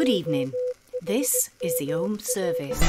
Good evening. This is the Ohm service.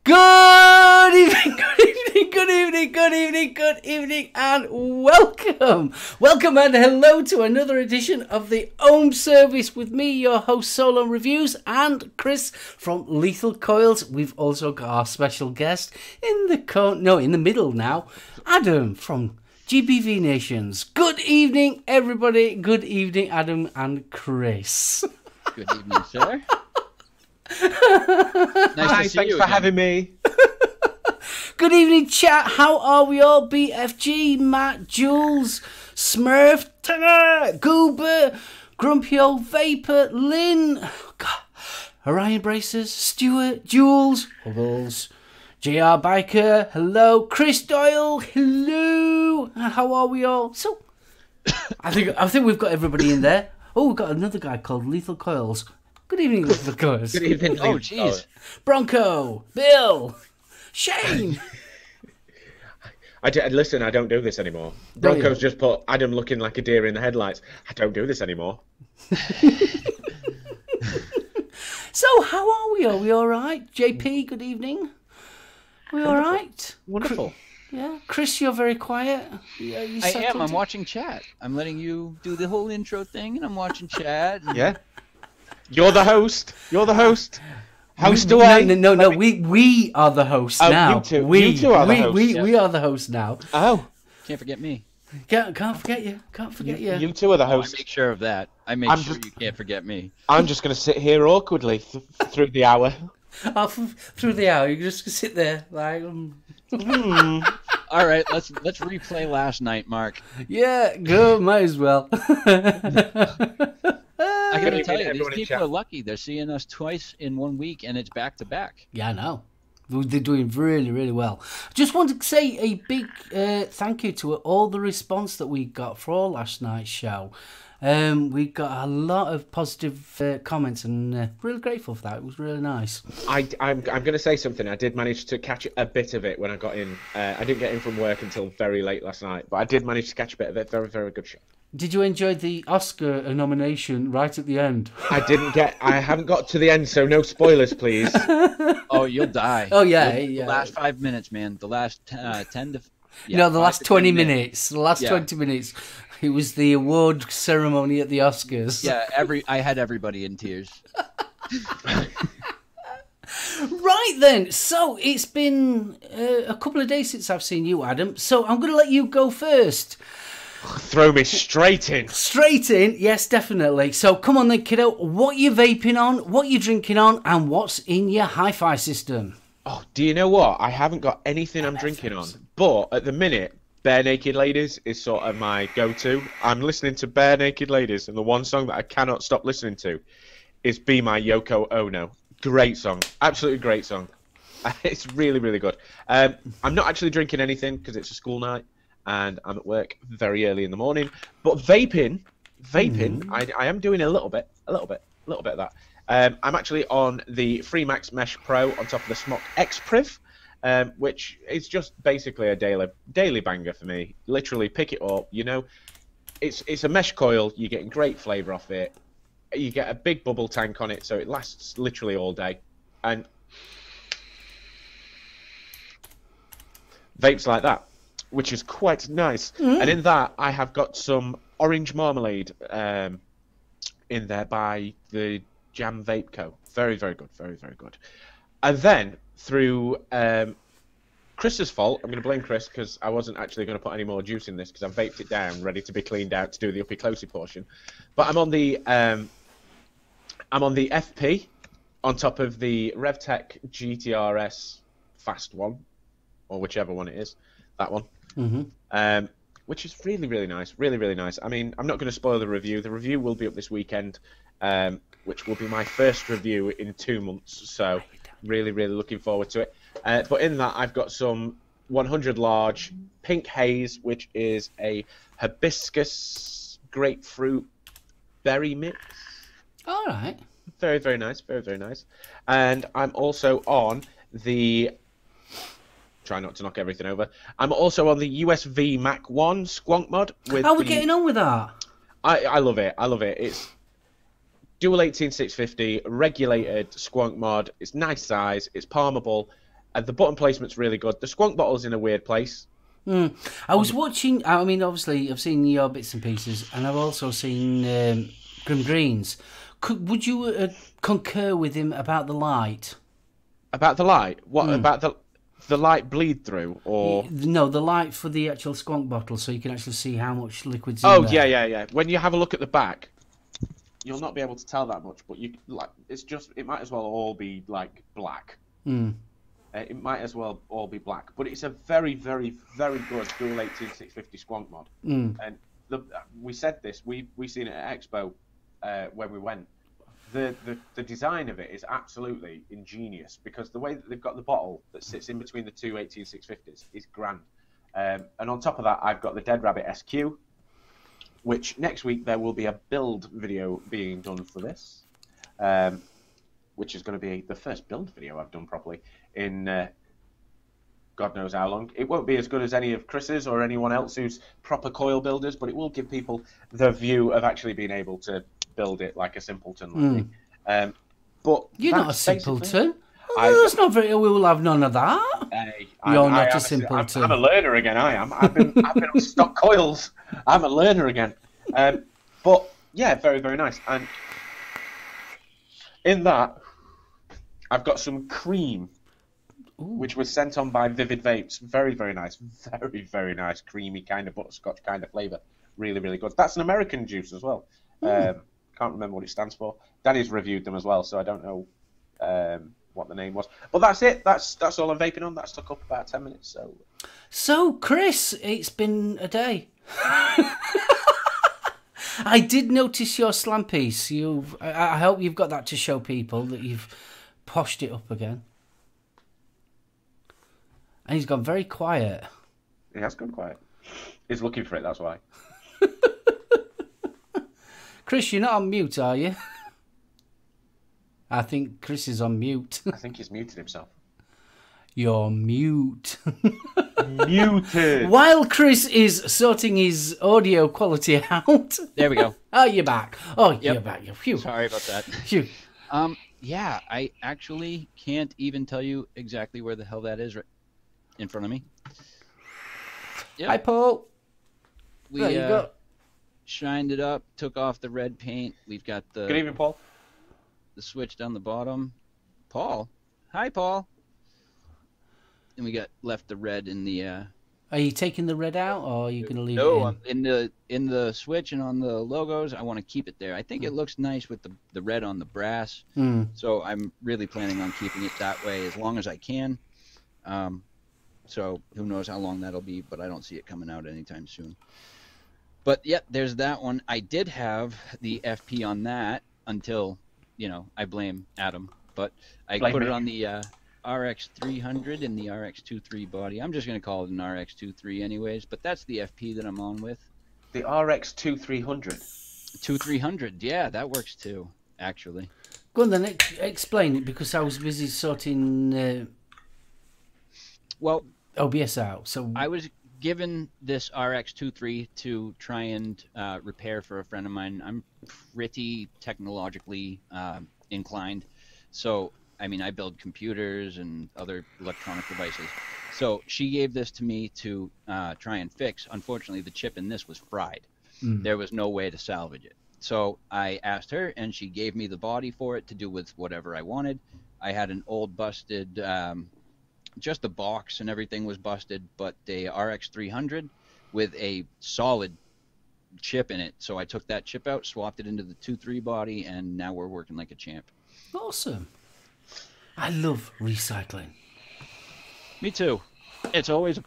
Good evening, good evening, good evening, good evening, good evening, and welcome. Welcome and hello to another edition of the Ohm Service with me, your host, SoulOhm Reviews, and Kris from Lethal Coils. We've also got our special guest in the middle now, Adam from GBV Nations. Good evening, everybody. Good evening, Adam and Kris. Good evening, sir. Hi, thanks for having me. Good evening, chat. How are we all? BFG, Matt, Jules, Smurf, Tanner, Goober, Grumpy Old Vapor, Lynn, Orion Bracers, Stuart, Jules, Huggles, JR Biker, hello, Kris Doyle, hello. How are we all? So, I think we've got everybody in there. Oh, we've got another guy called Lethal Coils. Good evening, Lethal Coils. Good evening. Oh, jeez. Bronco, Bill, Shane. Listen, I don't do this anymore. Bronco's just put Adam looking like a deer in the headlights. I don't do this anymore. So, how are we? Are we all right? JP, good evening. Are we all right? Wonderful. Yeah. Kris, you're very quiet. I am. I'm watching chat. I'm letting you do the whole intro thing, and I'm watching chat. Yeah. You're the host. You're the host. Host away. No. We are the hosts now. You two are the hosts. We are the hosts now. Oh. Can't forget me. Can't forget you. Can't forget you. You two are the I hosts. make sure of that. I make sure you can't forget me. I'm just going to sit here awkwardly through the hour. Through the hour, you just sit there like. All right, let's replay last night, Mark. Yeah, go. Might as well. I gotta tell you, these people are lucky. They're seeing us twice in 1 week, and it's back to back. Yeah, I know. They're doing really, really well. Just want to say a big thank you to all the response that we got for last night's show. We got a lot of positive comments, and really grateful for that. It was really nice. I'm going to say something. I did manage to catch a bit of it when I got in. I didn't get in from work until very late last night, but I did manage to catch a bit of it. Very, very good show. Did you enjoy the Oscar nomination right at the end? I haven't got to the end, so no spoilers, please. Oh, you'll die. Oh, yeah. The last 5 minutes, man. The last 10 to... Yeah, no, the last 20 minutes. The last 20 minutes. It was the award ceremony at the Oscars. Yeah, I had everybody in tears. Right then, so it's been a couple of days since I've seen you, Adam. So I'm going to let you go first. Throw me straight in. Straight in, yes, definitely. So come on then, kiddo. What you vaping on, what you drinking on, and what's in your hi-fi system? Oh, do you know what? I haven't got anything I'm drinking on. But at the minute, Bare Naked Ladies is sort of my go-to. I'm listening to Bare Naked Ladies, and the one song that I cannot stop listening to is Be My Yoko Ono. Great song. Absolutely great song. It's really, really good. I'm not actually drinking anything because it's a school night, and I'm at work very early in the morning. But vaping, I am doing a little bit of that. I'm actually on the Freemax Mesh Pro on top of the Smok X Priv, which is just basically a daily banger for me. Literally pick it up, you know. It's a mesh coil. You're getting great flavour off it. You get a big bubble tank on it, so it lasts literally all day. And vapes like that, which is quite nice. And in that, I have got some orange marmalade in there by the Jam Vape Co. Very, very good. Very, very good. And then, through Kris's fault, I'm going to blame Kris because I wasn't actually going to put any more juice in this because I've vaped it down, ready to be cleaned out to do the uppy closey portion. But I'm on the FP on top of the RevTech GTRS Fast one, or whichever one it is. That one. which is really, really nice. Really, really nice. I mean, I'm not going to spoil the review. The review will be up this weekend, which will be my first review in 2 months. So really, really looking forward to it. But in that, I've got some 100 large pink haze, which is a hibiscus grapefruit berry mix. All right. Very, very nice. Very, very nice. And I'm also on the... Try not to knock everything over. I'm also on the USV Mac 1 Squonk mod. How are we getting on with that? I love it. I love it. It's dual 18650, regulated Squonk mod. It's nice size. It's palmable. And the button placement's really good. The Squonk bottle's in a weird place. I was watching... I mean, obviously, I've seen your bits and pieces, and I've also seen Grim Green's. Would you concur with him about the light? About the light? What, about the light bleed through, or no, the light for the actual Squonk bottle, so you can actually see how much liquid's in there. Oh yeah. When you have a look at the back, you'll not be able to tell that much, but you like it might as well all be like black. It might as well all be black, but it's a very, very, very good dual 18650 Squonk mod. And we said this, we seen it at Expo when we went. The design of it is absolutely ingenious, because the way that they've got the bottle that sits in between the two 18650s is grand. And on top of that, I've got the Dead Rabbit SQ, which next week there will be a build video being done for this, which is going to be the first build video I've done properly in God knows how long. It won't be as good as any of Kris's or anyone else who's proper coil builders, but it will give people the view of actually being able to build it like a simpleton like me. But you're not a simpleton. That's not very. We will have none of that. You're not a simpleton. I'm a learner again. I am. I've been on stock coils. I'm a learner again. But yeah, very, very nice. And in that, I've got some cream, which was sent on by Vivid Vapes. Very, very nice. Very, very nice. Creamy kind of butterscotch kind of flavour. Really, really good. That's an American juice as well. Can't remember what it stands for. Danny's reviewed them as well, so I don't know what the name was. But that's it. That's all I'm vaping on. That's took up about 10 minutes. So Kris, it's been a day. I did notice your slam piece. I hope you've got that to show people that you've poshed it up again. And he's gone very quiet. He has gone quiet. He's looking for it, that's why. Kris, you're not on mute, are you? I think Kris is on mute. I think he's muted himself. You're mute. Muted. While Kris is sorting his audio quality out. There we go. Oh, you're back. Oh, you're back. Phew. Sorry about that. Phew. Yeah, I actually can't even tell you exactly where the hell that is right in front of me. Yep. Hi, Paul. There you go. Shined it up, took off the red paint. We've got the... Good evening, Paul. The switch down the bottom. Paul. Hi, Paul. And we left the red in the... Are you taking the red out, or are you going to leave it in? No, in the switch and on the logos, I want to keep it there. I think it looks nice with the red on the brass. So I'm really planning on keeping it that way as long as I can. So who knows how long that'll be, but I don't see it coming out anytime soon. But yeah, there's that one. I did have the FP on that until, I blame Adam. But I put it on the RX 300 and the RX 23 body. I'm just going to call it an RX 23 anyways, but that's the FP that I'm on with. The RX 2300? 2300, yeah, that works too, actually. Go on then, explain it, because I was busy sorting OBS out. So I was given this RX 23 to try and repair for a friend of mine. I'm pretty technologically inclined, so I mean, I build computers and other electronic devices. So she gave this to me to try and fix. Unfortunately, the chip in this was fried. There was no way to salvage it. So I asked her, and she gave me the body for it to do with whatever I wanted. I had an old busted, just the box and everything was busted, but a RX 300 with a solid chip in it. So I took that chip out, swapped it into the 2.3 body, and now we're working like a champ. Awesome. I love recycling. Me too. It's always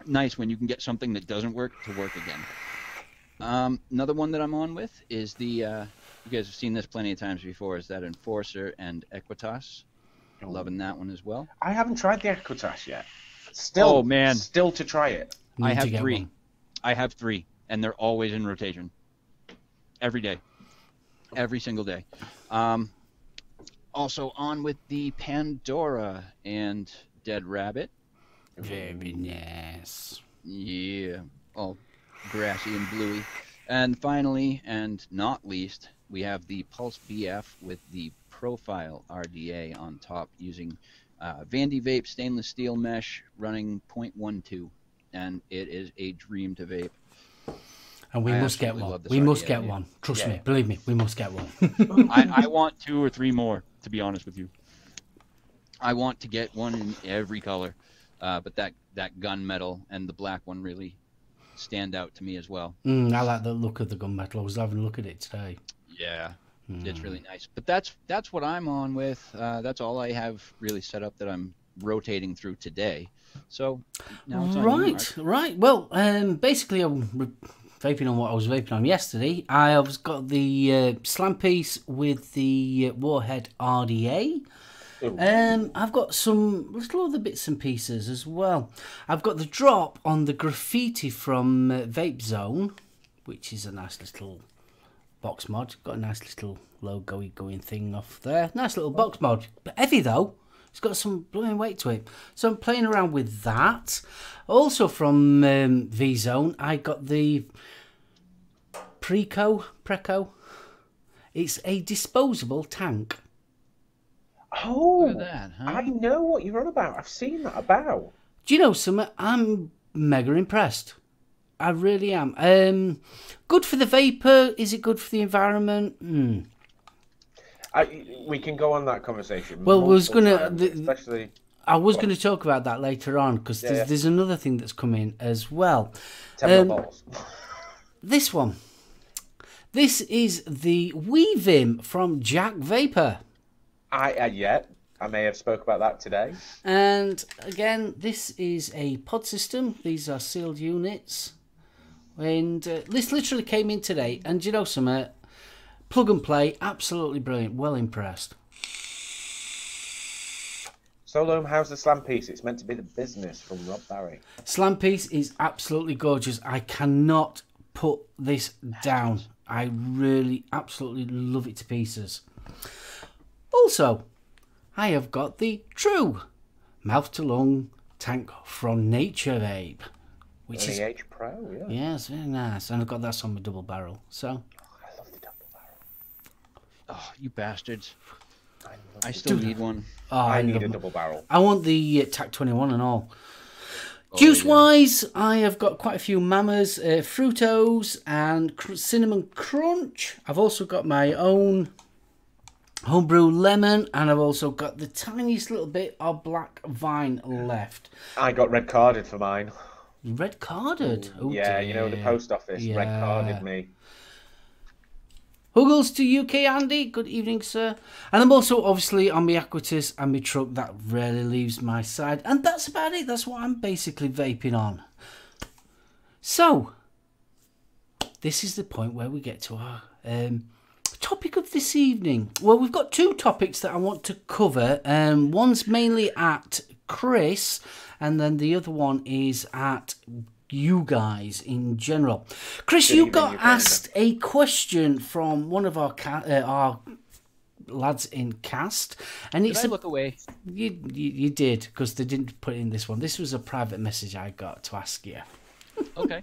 nice when you can get something that doesn't work to work again. Another one that I'm on with is the, you guys have seen this plenty of times before, is that Enforcer and Equitas. Loving that one as well. I haven't tried the Equitas yet. Still, still to try it. I have 3. I have 3, and they're always in rotation. Every day. Every single day. Also on with the Pandora and Dead Rabbit. Very nice. Yeah, all grassy and bluey. And finally, and not least, we have the Pulse BF with the Profile RDA on top using Vandy Vape stainless steel mesh running 0.12. And it is a dream to vape. And we must get one. We must get one. Trust me, believe me, we must get one. I want 2 or 3 more, to be honest with you. I want to get one in every color. But that gunmetal and the black one really stand out to me as well. I like the look of the gunmetal. I was having a look at it today. Yeah, it's really nice. But that's what I'm on with. That's all I have really set up that I'm rotating through today. So now it's on you, Mark. Right. Well, basically, I'm vaping on what I was vaping on yesterday. I've got the slam piece with the Warhead RDA. I've got some little other bits and pieces as well. I've got the drop on the graffiti from Vape Zone, which is a nice little box mod. Got a nice little logo-y going thing off there. Nice little box mod, but heavy though. It's got some blooming weight to it. So I'm playing around with that. Also from V-Zone, I got the Preco. It's a disposable tank. Oh, look at that, huh? I know what you're on about. I've seen that about. Do you know something? I'm mega impressed. I really am. Good for the vapor. Is it good for the environment? We can go on that conversation. Well, I was gonna talk about that later on because there's another thing that's come in as well. This one. This is the Weavim from Jack Vapor. I may have spoke about that today. And again, this is a pod system. These are sealed units. And this literally came in today. And you know something? Plug and play, absolutely brilliant. Well impressed. SoulOhm, how's the slam piece? It's meant to be the business from Rob Barry. Slam piece is absolutely gorgeous. I cannot put this down. I really absolutely love it to pieces. Also, I have got the true mouth-to-lung tank from Nature Vape, which is H Pro, yeah. Yes, very nice, and I've got that on my double barrel. So, I love the double barrel. Oh, you bastards! I still need one. Oh, I need a double barrel. I want the TAC 21 and all. Juice-wise, I have got quite a few Mamas, Fruitos, and Cinnamon Crunch. I've also got my own homebrew lemon, and I've also got the tiniest little bit of black vine left. I got red carded for mine. Red carded? Oh, yeah, dear. you know, the post office red carded me. Huggles to UK Andy, good evening sir. And I'm also obviously on my Aquitas and my truck, that rarely leaves my side. And that's about it, that's what I'm basically vaping on. So, this is the point where we get to our topic of this evening. Well, we've got 2 topics that I want to cover. One's mainly at Kris, and then the other one is at you guys in general. Kris, you got asked a question from one of our lads in cast, and Did I look away? You did, because they didn't put it in this one. This was a private message I got to ask you. Okay.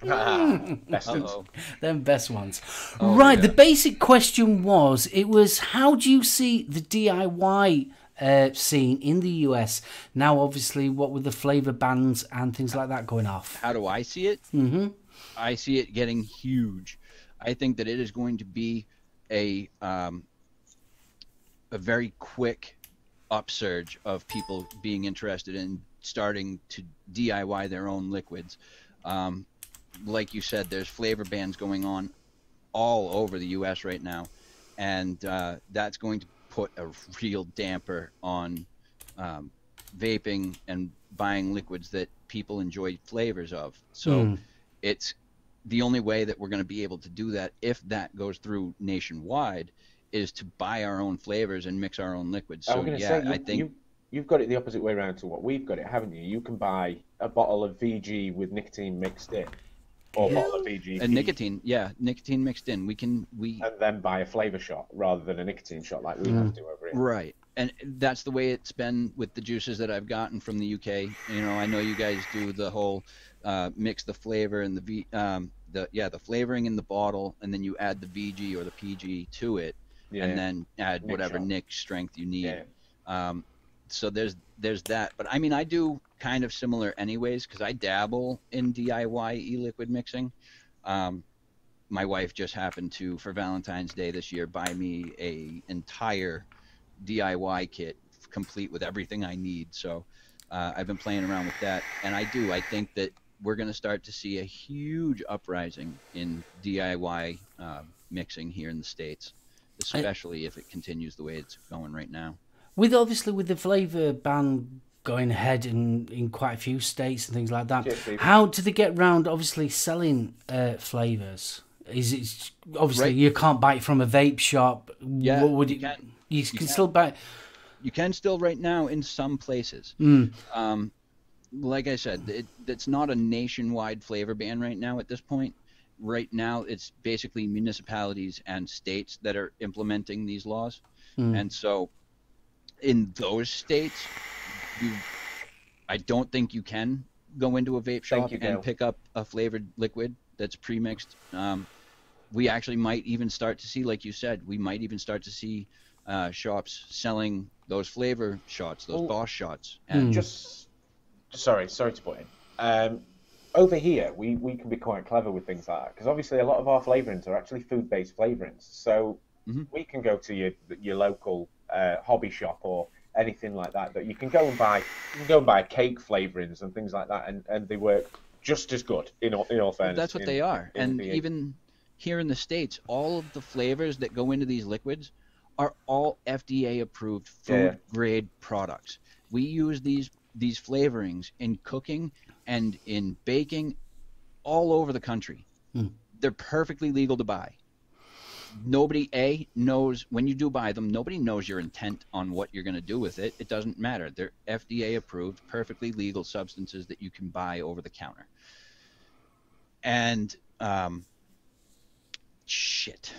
Them best ones. Oh, right, yeah. the basic question was, how do you see the DIY scene in the US now? Obviously, what with the flavor bans and things like that going off. How do I see it? I see it getting huge. I think that it is going to be a very quick upsurge of people being interested in starting to DIY their own liquids. Like you said, there's flavor bans going on all over the US right now, and that's going to put a real damper on vaping and buying liquids that people enjoy flavors of. So it's the only way that we're going to be able to do that, if that goes through nationwide, is to buy our own flavors and mix our own liquids. So I think you've got it the opposite way around to what we've got it, haven't you? You can buy a bottle of VG with nicotine mixed in, or a bottle of VG and nicotine mixed in. And then buy a flavor shot rather than a nicotine shot like we have to over here. Right. And that's the way it's been with the juices that I've gotten from the UK. You know, I know you guys do the whole mix the flavor and the flavoring in the bottle, and then you add the VG or the PG to it, and then add whatever nic strength you need. Yeah. So there's that. But I mean, I do kind of similar anyways, because I dabble in DIY e-liquid mixing. My wife just happened to, for Valentine's Day this year, buy me a entire DIY kit complete with everything I need. So I've been playing around with that, and I think that we're going to start to see a huge uprising in DIY mixing here in the States, especially if it continues the way it's going right now. With the flavour ban going ahead in quite a few states and things like that, how do they get round obviously selling flavours? Is it obviously you can't buy it from a vape shop? Yeah, you can still buy. You can still right now in some places. Like I said, it's not a nationwide flavor ban right now at this point. Right now, it's basically municipalities and states that are implementing these laws. And so in those states, I don't think you can go into a vape shop and pick up a flavored liquid that's pre-mixed. We actually might even start to see, like you said, shops selling those flavor shots, those Boss shots. And sorry to put in. Over here, we can be quite clever with things like that, because obviously a lot of our flavorings are actually food-based flavorings. So we can go to your local hobby shop or anything like that you can go and buy. You can go and buy cake flavorings and things like that, and they work just as good. In all fairness, that's what they are. And even here in the States, all of the flavors that go into these liquids are all FDA-approved food-grade products. We use these flavorings in cooking and in baking all over the country. They're perfectly legal to buy. Nobody knows, when you do buy them, nobody knows your intent on what you're going to do with it. It doesn't matter. They're FDA approved, perfectly legal substances that you can buy over the counter. And shit.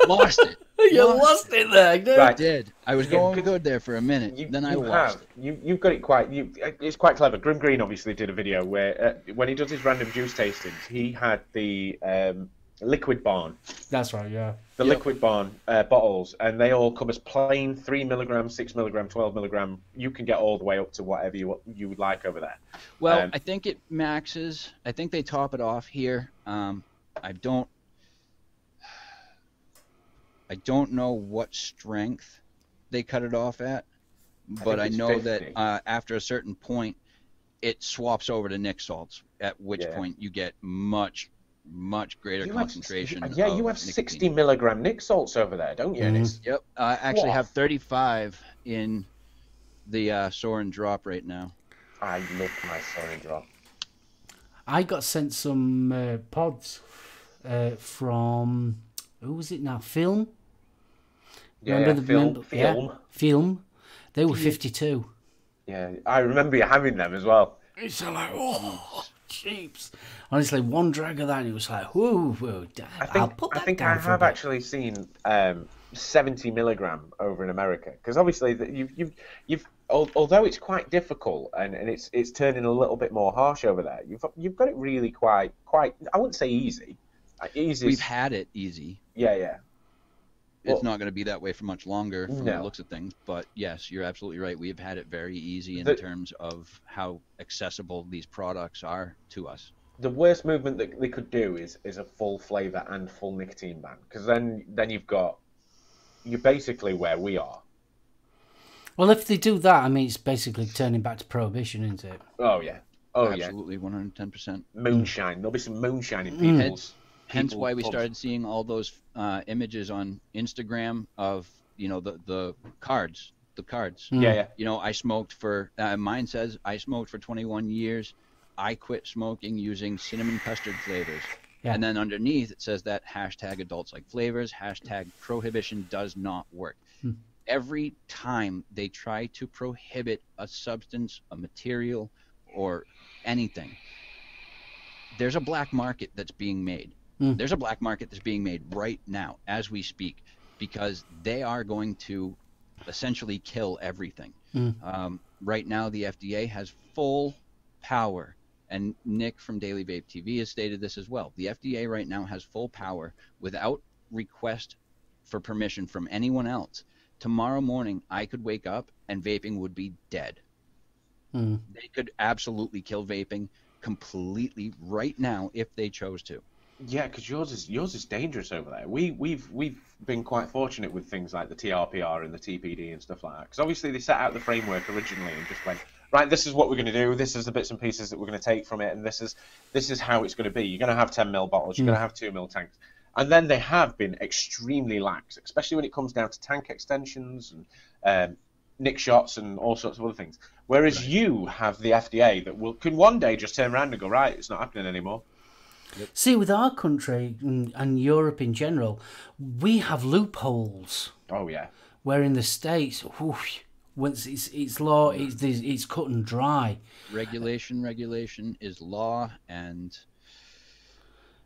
Lost it. You lost it there, dude. I did. I was going good there for a minute. Then I lost it. You've got it quite. It's quite clever. Grim Green obviously did a video where when he does his random juice tastings, he had the liquid barn. That's right. Yeah. The liquid barn bottles, and they all come as plain 3 milligram, 6 milligram, 12 milligram. You can get all the way up to whatever you would like over there. Well, I think it maxes. I think they top it off here. I don't know what strength they cut it off at, but I know 50. That after a certain point, it swaps over to nic salts, at which point you get much greater concentration. You have 60 milligram nic salts over there, don't you? Yep. I actually have 35 in the Soaring Drop right now. I love my Soaring Drop. I got sent some pods from... Who was it now? Film? Film. They were 52. Yeah, I remember you having them as well. It's like, oh, jeeps. Honestly, one drag of that, and it was like, whoa, I think I have actually seen 70 milligram over in America, because obviously you've although it's quite difficult and it's turning a little bit more harsh over there, you've got it really quite. I wouldn't say easy. We've had it easy. Yeah. It's not going to be that way for much longer from the looks of things. But yes, you're absolutely right. We have had it very easy in terms of how accessible these products are to us. The worst movement that they could do is a full flavour and full nicotine ban, because then you're basically where we are. Well, if they do that, I mean, it's basically turning back to prohibition, isn't it? Oh yeah. Absolutely, 110%. Moonshine. There'll be some moonshine in people's... Hence why we started seeing all those images on Instagram of, the cards the cards. Yeah, yeah. You know, I smoked for, mine says I smoked for 21 years. I quit smoking using cinnamon custard flavors. Yeah. And then underneath it says that hashtag adults like flavors, hashtag prohibition does not work. Every time they try to prohibit a substance, a material, or anything, there's a black market that's being made. There's a black market that's being made right now as we speak, because they are going to essentially kill everything. Right now, the FDA has full power, and Nick from Daily Vape TV has stated this as well. The FDA right now has full power without request for permission from anyone else. Tomorrow morning, I could wake up and vaping would be dead. They could absolutely kill vaping completely right now if they chose to. Yeah, because yours is dangerous over there. We've been quite fortunate with things like the TRPR and the TPD and stuff like that. Because obviously they set out the framework originally and just went, right, this is what we're going to do. This is the bits and pieces that we're going to take from it, and this is how it's going to be. You're going to have 10 ml bottles. You're going to have 2 ml tanks. And then they have been extremely lax, especially when it comes down to tank extensions and nick shots and all sorts of other things. Whereas you have the FDA that can one day just turn around and go, right, it's not happening anymore. See, with our country and Europe in general, we have loopholes. Oh yeah. Where in the States, once it's law, it's cut and dry. Regulation is law, and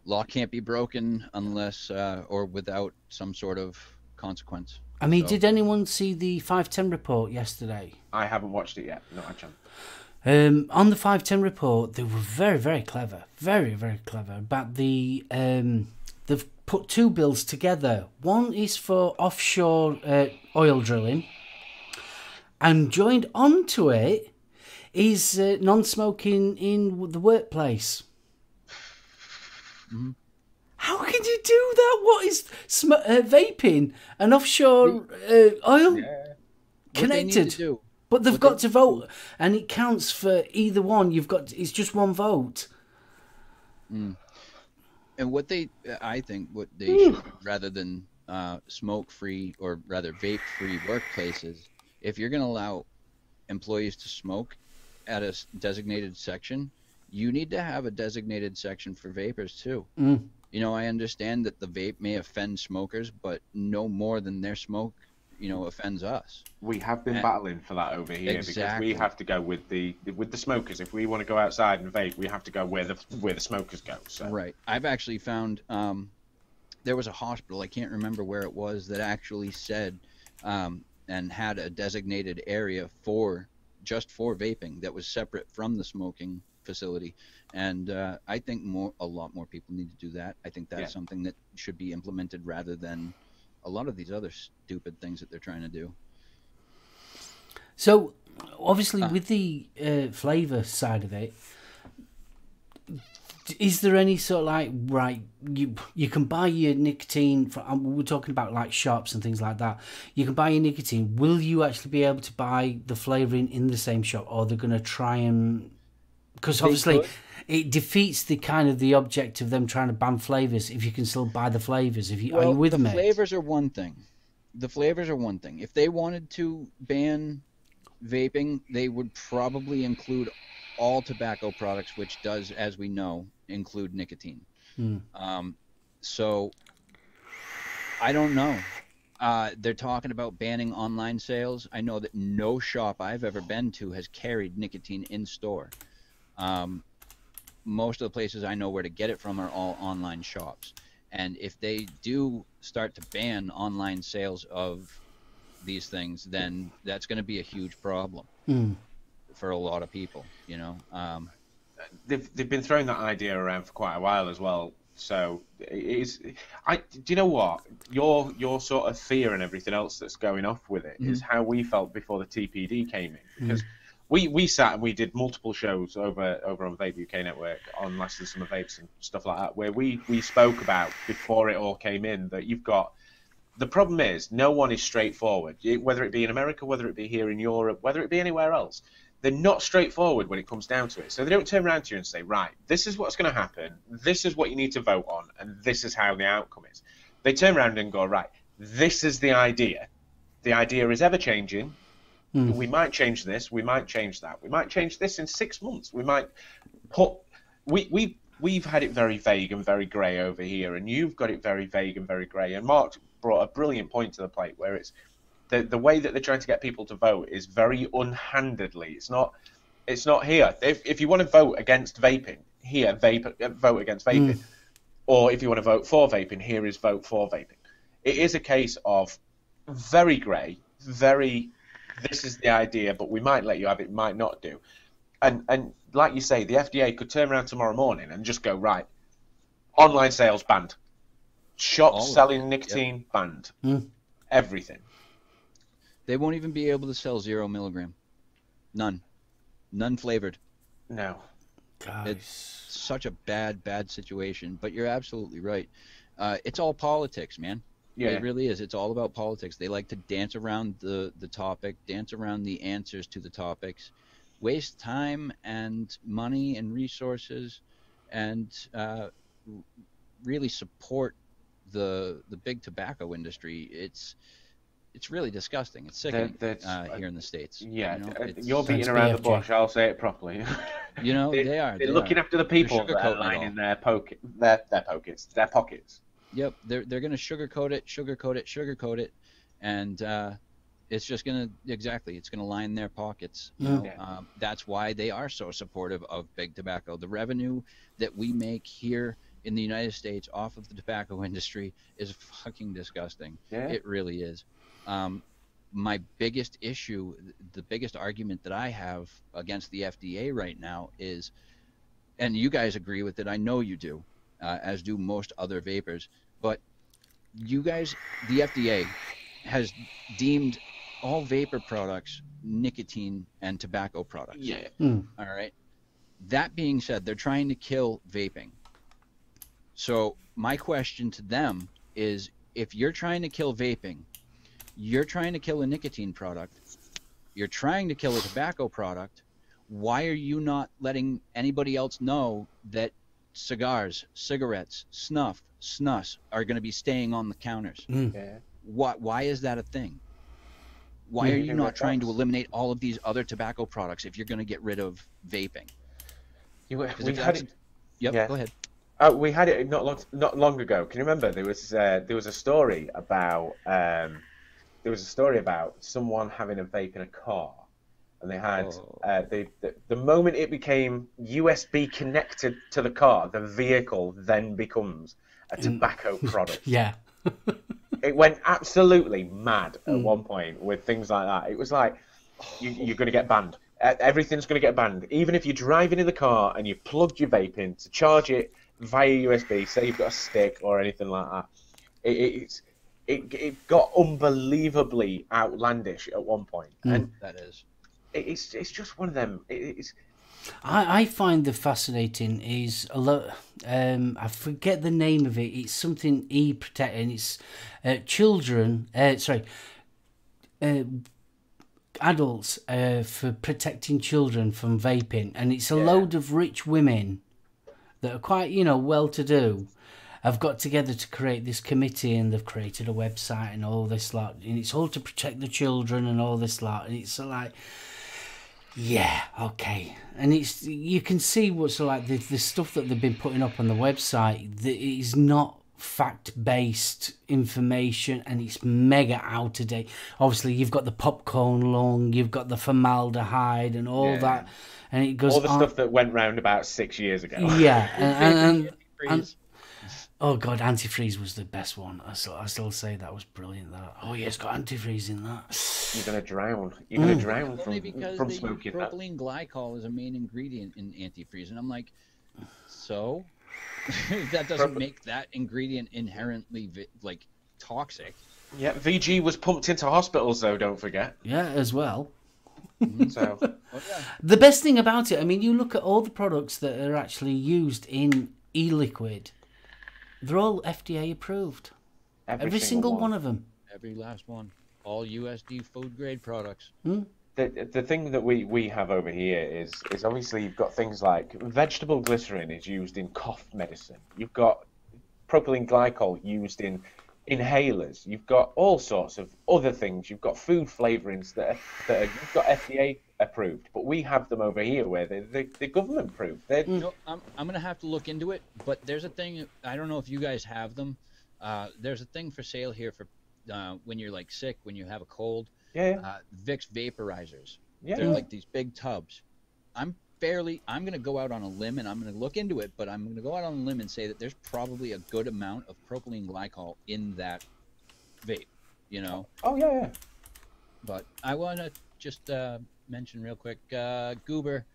law can't be broken unless or without some sort of consequence. I mean, did anyone see the 510 report yesterday? I haven't watched it yet. Not a chance. On the 510 report, they were very, very clever. Very, very clever about the... they've put 2 bills together. One is for offshore oil drilling, and joined onto it is non-smoking in the workplace. How can you do that? What is vaping and offshore oil connected? But they've got to vote, and it counts for either one. It's just one vote. And I think what they should, rather than smoke-free or rather vape-free workplaces, if you're going to allow employees to smoke at a designated section, you need to have a designated section for vapors too. You know, I understand that the vape may offend smokers, but no more than their smoke, offends us. We have been battling for that over here because we have to go with the smokers. If we want to go outside and vape, we have to go where the smokers go. So. Right. I've actually found there was a hospital, I can't remember where it was, that actually said and had a designated area just for vaping that was separate from the smoking facility. And I think a lot more people need to do that. I think that's something that should be implemented rather than a lot of these other stupid things that they're trying to do. So, obviously, with the flavour side of it, is there any sort of like, right, you can buy your nicotine, we're talking about like shops and things like that, you can buy your nicotine, will you actually be able to buy the flavouring in the same shop, or they're going to try and... Because obviously it defeats the kind of the object of them trying to ban flavours if you can still buy the flavours. Are you with me? The flavours are one thing. If they wanted to ban vaping, they would probably include all tobacco products, which does, as we know, include nicotine. So I don't know. They're talking about banning online sales. I know that no shop I've ever been to has carried nicotine in store. Most of the places I know where to get it from are all online shops. And if they do start to ban online sales of these things, then that's going to be a huge problem for a lot of people, They've been throwing that idea around for quite a while as well. So do you know what? Your sort of fear and everything else that's going off with it is how we felt before the TPD came in. Because we sat and we did multiple shows over on Vape UK Network on Last of the Summer Vapes and stuff like that, where we spoke about, before it all came in, that you've got... The problem is, no one is straightforward. Whether it be in America, whether it be here in Europe, whether it be anywhere else, they're not straightforward when it comes down to it. So they don't turn around to you and say, right, this is what's going to happen, this is what you need to vote on, and this is how the outcome is. They turn around and go, right, this is the idea. The idea is ever-changing. We might change this. We might change that. We might change this in 6 months. We might put. We've had it very vague and very grey over here, and you've got it very vague and very grey. And Mark brought a brilliant point to the plate, where it's the way that they're trying to get people to vote is very unhandedly. It's not here. If you want to vote against vaping, here vote against vaping, or if you want to vote for vaping, here is vote for vaping. It is a case of very grey, very. This is the idea, but we might let you have it, might not do. And like you say, the FDA could turn around tomorrow morning and just go, right, online sales banned. Shops selling nicotine banned. Everything. They won't even be able to sell 0 milligram. None flavored. No. Guys. It's such a bad situation, but you're absolutely right. It's all politics, man. Yeah. It really is. It's all about politics. They like to dance around the topic, dance around the answers to the topics, waste time and money and resources, and really support the big tobacco industry. It's really disgusting. It's sickening here in the States. Yeah, you know, you're beating around the bush. I'll say it properly. You know, they're looking after the people that are lining their pockets. Yep, they're going to sugarcoat it, and it's just going to it's going to line their pockets. You know? That's why they are so supportive of big tobacco. The revenue that we make here in the United States off of the tobacco industry is fucking disgusting. Yeah. It really is. My biggest issue, the biggest argument that I have against the FDA right now is, and you guys agree with it, I know you do, as do most other vapors, but you guys, the FDA has deemed all vapor products nicotine and tobacco products. Yeah. All right. That being said, they're trying to kill vaping. So my question to them is, if you're trying to kill vaping, you're trying to kill a nicotine product, you're trying to kill a tobacco product, why are you not letting anybody else know that cigars, cigarettes, snuff, snus are going to be staying on the counters? Yeah. Why is that a thing? Why are you not trying to eliminate all of these other tobacco products if you're going to get rid of vaping? We had it. Yep, Yeah. go ahead. We had it not long ago. Can you remember there was a story about someone having a vape in a car, and they had the moment it became USB connected to the car, the vehicle then becomes a tobacco product. Yeah. It went absolutely mad at one point with things like that. It was like, you're going to get banned. Everything's going to get banned. Even if you're driving in the car and you've plugged your vape in to charge it via USB, say you've got a stick or anything like that, it got unbelievably outlandish at one point. And that is. It's just one of them. I find the fascinating is a lot. I forget the name of it. It's something protect, and it's children. Adults for protecting children from vaping, and it's a load of rich women that are quite, well-to-do, have got together to create this committee, and they've created a website and all this lot, and it's all to protect the children and all this lot, and it's like. Yeah, okay. And you can see what's like the stuff that they've been putting up on the website that is not fact-based information, and it's mega out of date. Obviously, you've got the popcorn lung, you've got the formaldehyde and all that, and it goes all the stuff that went round about 6 years ago. Yeah, and oh god, antifreeze was the best one. I still say that was brilliant. That it's got antifreeze in that. You're gonna drown. You're gonna drown from smoking that. Propylene glycol is a main ingredient in antifreeze, and I'm like, so that doesn't make that ingredient inherently toxic. Yeah, VG was pumped into hospitals though. Don't forget. Yeah, as well. So the best thing about it, I mean, you look at all the products that are actually used in e-liquid. They're all FDA approved. Every single one of them. Every last one. All USD food grade products. The thing that we have over here is obviously you've got things like vegetable glycerin is used in cough medicine. You've got propylene glycol used in inhalers, you've got all sorts of other things. You've got food flavorings that you've got FDA approved, but we have them over here where they're government approved. No, I'm gonna have to look into it. But there's a thing. I don't know if you guys have them. There's a thing for sale here for when you're like sick, when you have a cold. Yeah. Vicks vaporizers. Yeah. They're like these big tubs. I'm going to go out on a limb, and I'm going to look into it, but I'm going to go out on a limb and say that there's probably a good amount of propylene glycol in that vape, you know? Oh, yeah. But I want to just mention real quick, Goober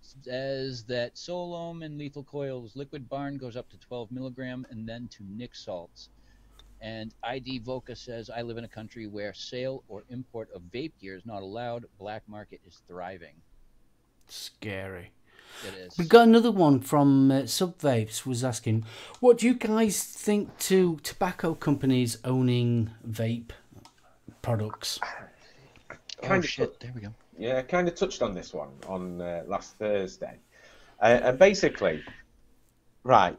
says that SoulOhm and lethal coils, liquid barn goes up to 12 milligram and then to Nick salts. And ID Voca says, I live in a country where sale or import of vape gear is not allowed. Black market is thriving. Scary. It is. We got another one from Subvapes was asking, what do you guys think to tobacco companies owning vape products? Shit, there we go. Yeah, kind of touched on this one on last Thursday. And basically, right,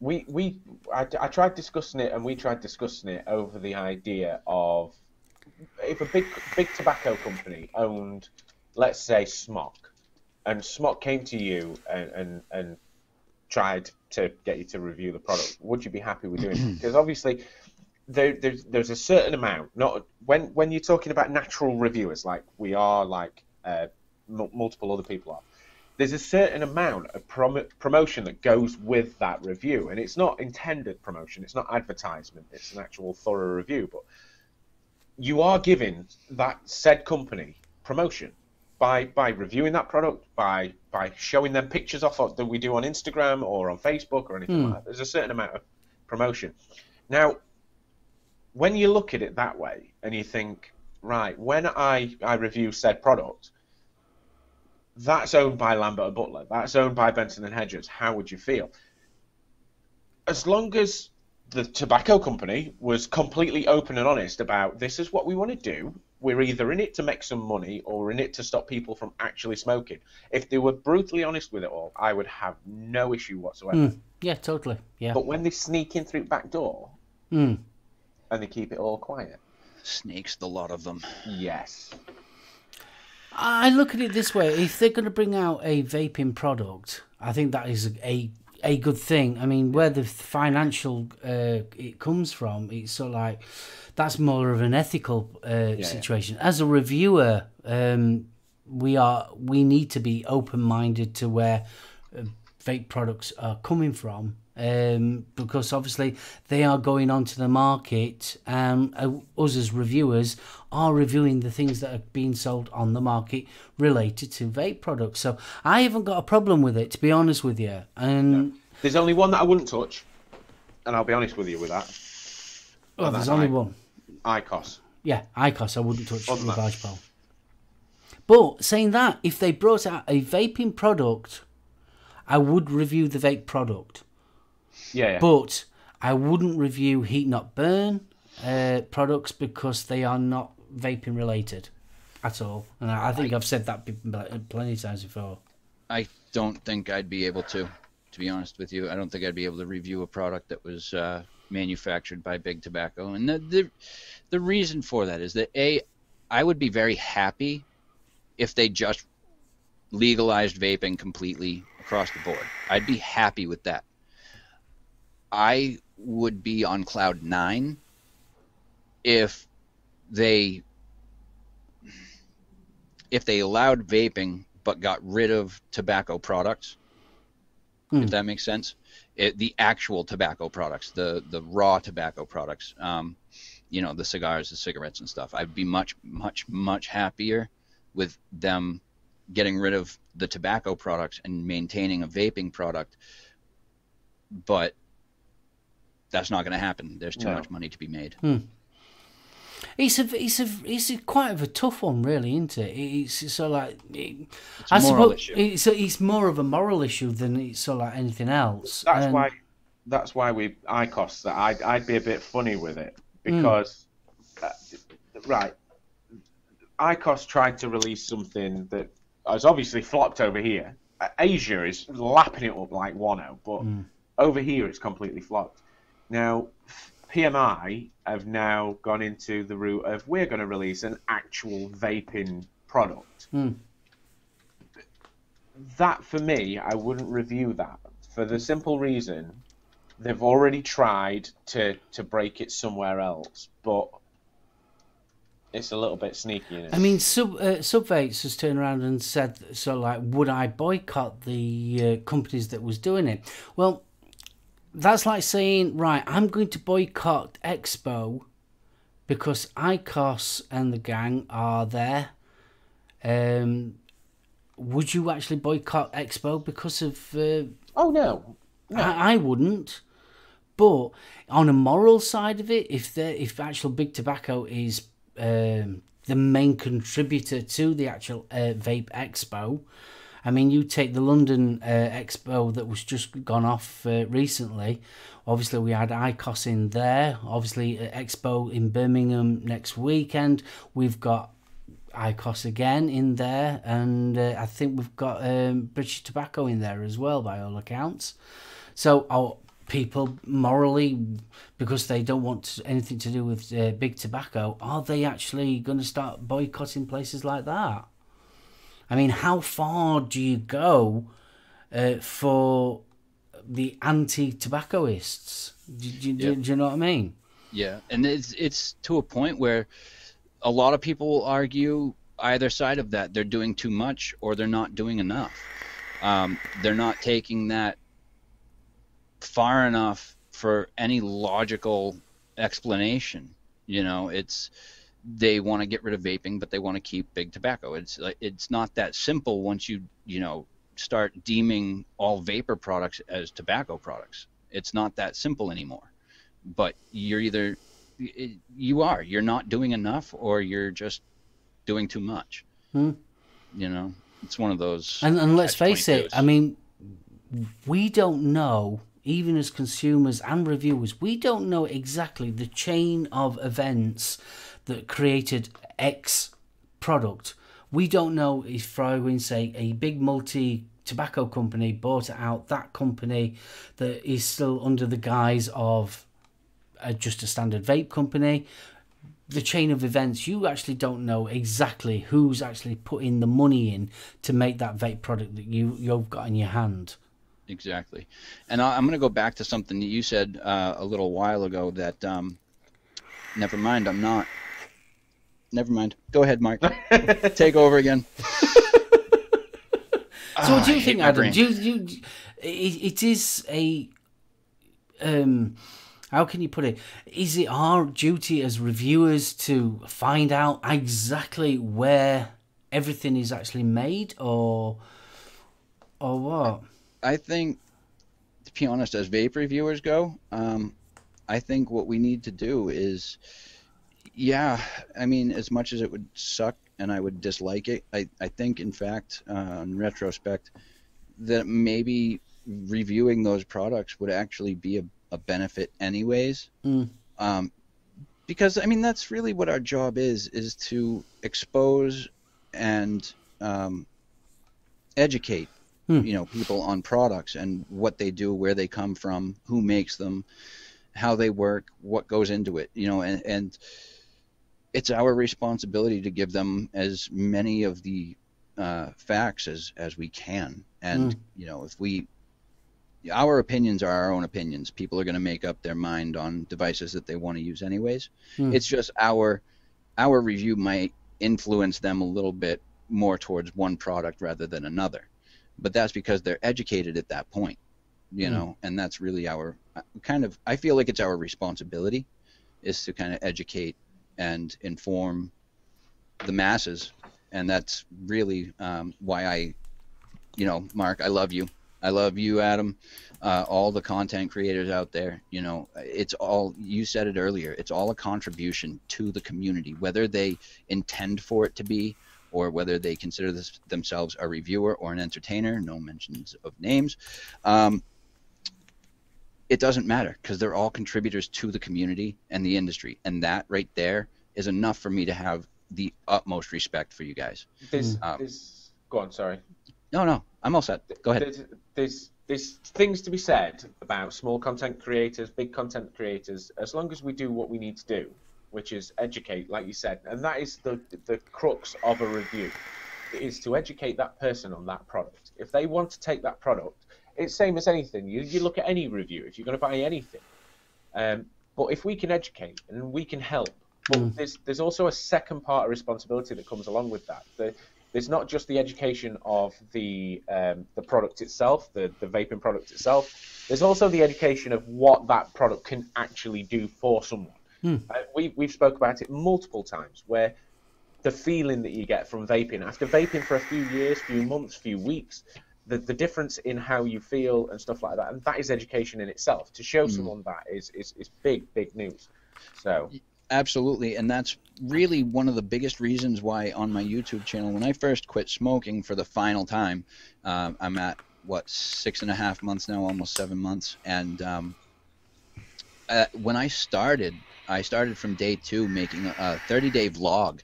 I tried discussing it, and we tried discussing it over the idea of if a big tobacco company owned, let's say, Smock, and Smock came to you and tried to get you to review the product, would you be happy with doing it? Because obviously there's a certain amount, not when you're talking about natural reviewers like we are, like multiple other people are, there's a certain amount of promotion that goes with that review, and it's not intended promotion, it's not advertisement, it's an actual thorough review, but you are giving that said company promotion by reviewing that product, by showing them pictures off of that we do on Instagram or on Facebook or anything like that. There's a certain amount of promotion. Now, when you look at it that way and you think, right, when I review said product, that's owned by Lambert and Butler, that's owned by Benson and Hedges, how would you feel? As long as the tobacco company was completely open and honest about, this is what we want to do, we're either in it to make some money or in it to stop people from actually smoking. If they were brutally honest with it all, I would have no issue whatsoever. Yeah, totally. Yeah. But when they sneak in through the back door and they keep it all quiet. Snakes, the lot of them. Yes. I look at it this way. If they're going to bring out a vaping product, I think that is a good thing. I mean, where the financial it comes from, it's sort of like that's more of an ethical situation. Yeah. As a reviewer, we need to be open-minded to where vape products are coming from, because obviously they are going onto the market, and us as reviewers are reviewing the things that are being sold on the market related to vape products. So I haven't got a problem with it, to be honest with you. And there's only one that I wouldn't touch, and I'll be honest with you with that. Oh, there's only one. IQOS. Yeah, IQOS I wouldn't touch with Large Pole. But saying that, if they brought out a vaping product, I would review the vape product. Yeah. But I wouldn't review heat not burn products because they are not vaping related at all. And I think I've said that plenty of times before. I don't think I'd be able to be honest with you. I don't think I'd be able to review a product that was manufactured by Big Tobacco. And the reason for that is that, I would be very happy if they just legalized vaping completely across the board. I'd be happy with that. I would be on cloud 9 if they allowed vaping but got rid of tobacco products, if that makes sense. The actual tobacco products, the raw tobacco products, the cigars, the cigarettes and stuff. I'd be much, much, much happier with them getting rid of the tobacco products and maintaining a vaping product. But that's not going to happen. There's too much money to be made. It's quite of a tough one, really, isn't it? It's sort of like it's a moral issue. It's more of a moral issue than it's sort of like anything else. That's why we IQOS that I'd be a bit funny with it because IQOS tried to release something that has obviously flopped over here. Asia is lapping it up like wano, but over here it's completely flopped. Now, PMI have now gone into the route of we're going to release an actual vaping product. That, for me, I wouldn't review that for the simple reason they've already tried to break it somewhere else, but it's a little bit sneaky in it. I mean, Subvates has turned around and said, so like, would I boycott the companies that was doing it? Well, that's like saying, right, I'm going to boycott Expo because ICOS and the gang are there. Would you actually boycott Expo because of... Oh, no. I wouldn't. But on a moral side of it, if actual Big Tobacco is the main contributor to the actual Vape Expo, I mean, you take the London Expo that was just gone off recently. Obviously, we had ICOS in there. Obviously, Expo in Birmingham next weekend. We've got ICOS again in there, and I think we've got British Tobacco in there as well, by all accounts. So people morally, because they don't want anything to do with Big Tobacco, are they actually going to start boycotting places like that? I mean, how far do you go for the anti-tobaccoists? Do you know what I mean? Yeah, and it's to a point where a lot of people argue either side of that. They're doing too much or they're not doing enough. They're not taking that far enough for any logical explanation. You know, they want to get rid of vaping, but they want to keep Big Tobacco. It's not that simple once you start deeming all vapor products as tobacco products. It's not that simple anymore. But you're not doing enough, or you're just doing too much. You know, it's one of those. And let's face it, I mean, we don't know, even as consumers and reviewers, we don't know exactly the chain of events that created X product. We don't know if, for argument's sake, a big multi-tobacco company bought out that company that is still under the guise of just a standard vape company. The chain of events, you actually don't know exactly who's actually putting the money in to make that vape product that you've got in your hand. Exactly. And I'm going to go back to something that you said a little while ago that, never mind, Go ahead, Mark. Take over again. So what do you think, Adam? It is a... how can you put it? Is it our duty as reviewers to find out exactly where everything is actually made, or what? I think, to be honest, as vape reviewers go, I think what we need to do is, I mean, as much as it would suck and I would dislike it, I think, in fact, in retrospect, that maybe reviewing those products would actually be a benefit anyways. Because, I mean, that's really what our job is to expose and educate people on products and what they do, where they come from, who makes them, how they work, what goes into it, and it's our responsibility to give them as many of the facts as we can. And if our opinions are our own opinions. People are going to make up their mind on devices that they want to use anyways. It's just our review might influence them a little bit more towards one product rather than another. But that's because they're educated at that point, and that's really our I feel like it's our responsibility is to kind of educate and inform the masses. And that's really why Mark, I love you. I love you, Adam, all the content creators out there. It's all, you said it earlier, it's all a contribution to the community, whether they intend for it to be or whether they consider themselves a reviewer or an entertainer, no mentions of names. It doesn't matter, because they're all contributors to the community and the industry. And that right there is enough for me to have the utmost respect for you guys. Go on, sorry. No, I'm all set. Go ahead. There's there's things to be said about small content creators, big content creators, as long as we do what we need to do, which is educate, like you said. And that is the crux of a review, is to educate that person on that product. If they want to take that product, it's same as anything. You look at any review, if you're going to buy anything. But if we can educate and we can help, but there's also a second part of responsibility that comes along with that. There's not just the education of the product itself, the vaping product itself. There's also the education of what that product can actually do for someone. We've spoke about it multiple times, where the feeling that you get from vaping, after vaping for a few years, few months, few weeks, the difference in how you feel and stuff like that, and that is education in itself. To show someone that is big news. So. Absolutely, and that's really one of the biggest reasons why on my YouTube channel, when I first quit smoking for the final time, I'm at, what, 6.5 months now, almost 7 months, and when I started from day 2 making a 30-day vlog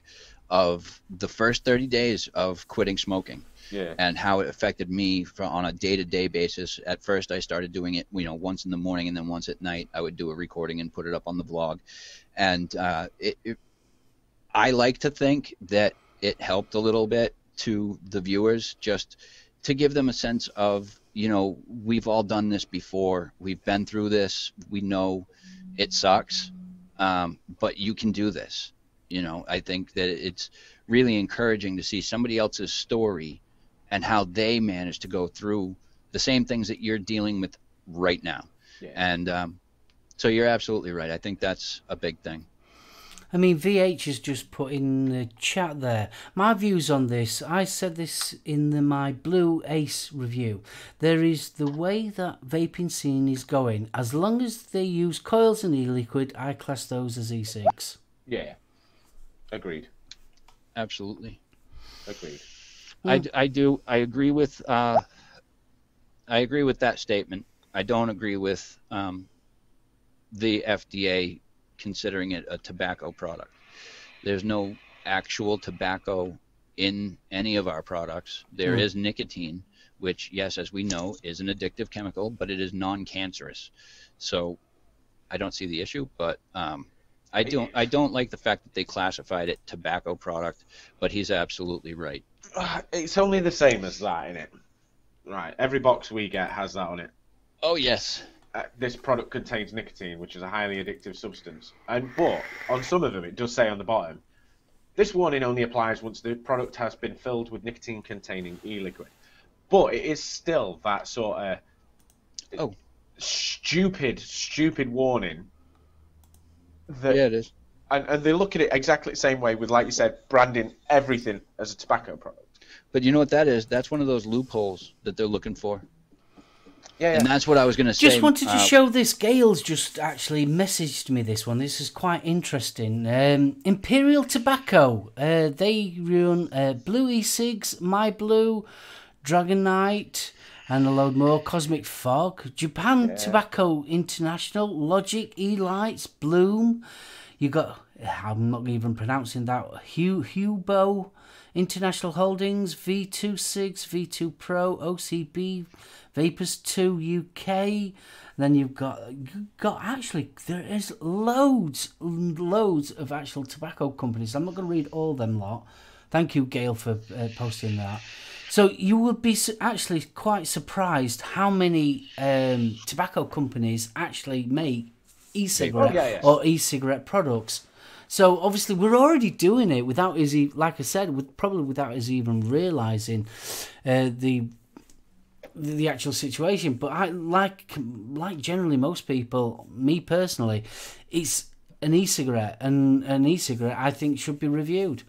of the first 30 days of quitting smoking. Yeah. And how it affected me on a day-to-day basis. At first, I started doing it, once in the morning, and then once at night, I would do a recording and put it up on the vlog. And I like to think that it helped a little bit to the viewers, just to give them a sense of, we've all done this before. We've been through this. We know it sucks, but you can do this. I think that it's really encouraging to see somebody else's story and how they managed to go through the same things that you're dealing with right now. Yeah. And so you're absolutely right. I think that's a big thing. I mean, VH has just put in the chat there. My views on this, I said this in my Blue Ace review. There is the way that vaping scene is going. As long as they use coils and e-liquid, I class those as e-cigs. Yeah. Agreed. Absolutely. Agreed. I do. I agree with that statement. I don't agree with the FDA considering it a tobacco product. There's no actual tobacco in any of our products. There is nicotine, which, yes, as we know, is an addictive chemical, but it is non-cancerous. So I don't see the issue, but I don't like the fact that they classified it tobacco product, but he's absolutely right. It's only the same as that, isn't it? Right. Every box we get has that on it. Oh, yes. This product contains nicotine, which is a highly addictive substance. But on some of them, it does say on the bottom, this warning only applies once the product has been filled with nicotine-containing e-liquid. But it is still that sort of stupid warning. Yeah, it is. And they look at it exactly the same way with, like you said, branding everything as a tobacco product. But you know what that is? That's one of those loopholes that they're looking for. Yeah, and that's what I was going to say. Just wanted to show this. Gail's just actually messaged me this one. This is quite interesting. Imperial Tobacco. They run Blue E-Cigs, My Blue, Dragon Knight, and a load more. Cosmic Fog. Japan Tobacco International, Logic, E-Lights, Bloom. You got, I'm not even pronouncing that, Hubo International Holdings, V2 Cigs, V2 Pro, OCB, Vapors 2 UK. And then you've got actually, there is loads of actual tobacco companies. I'm not going to read all them lot. Thank you, Gail, for posting that. So you would be actually quite surprised how many tobacco companies actually make e-cigarette or e-cigarette products. So obviously we're already doing it without us, like I said, probably without us even realising the actual situation. But I like generally most people, me personally, it's an e-cigarette, and an e-cigarette I think should be reviewed.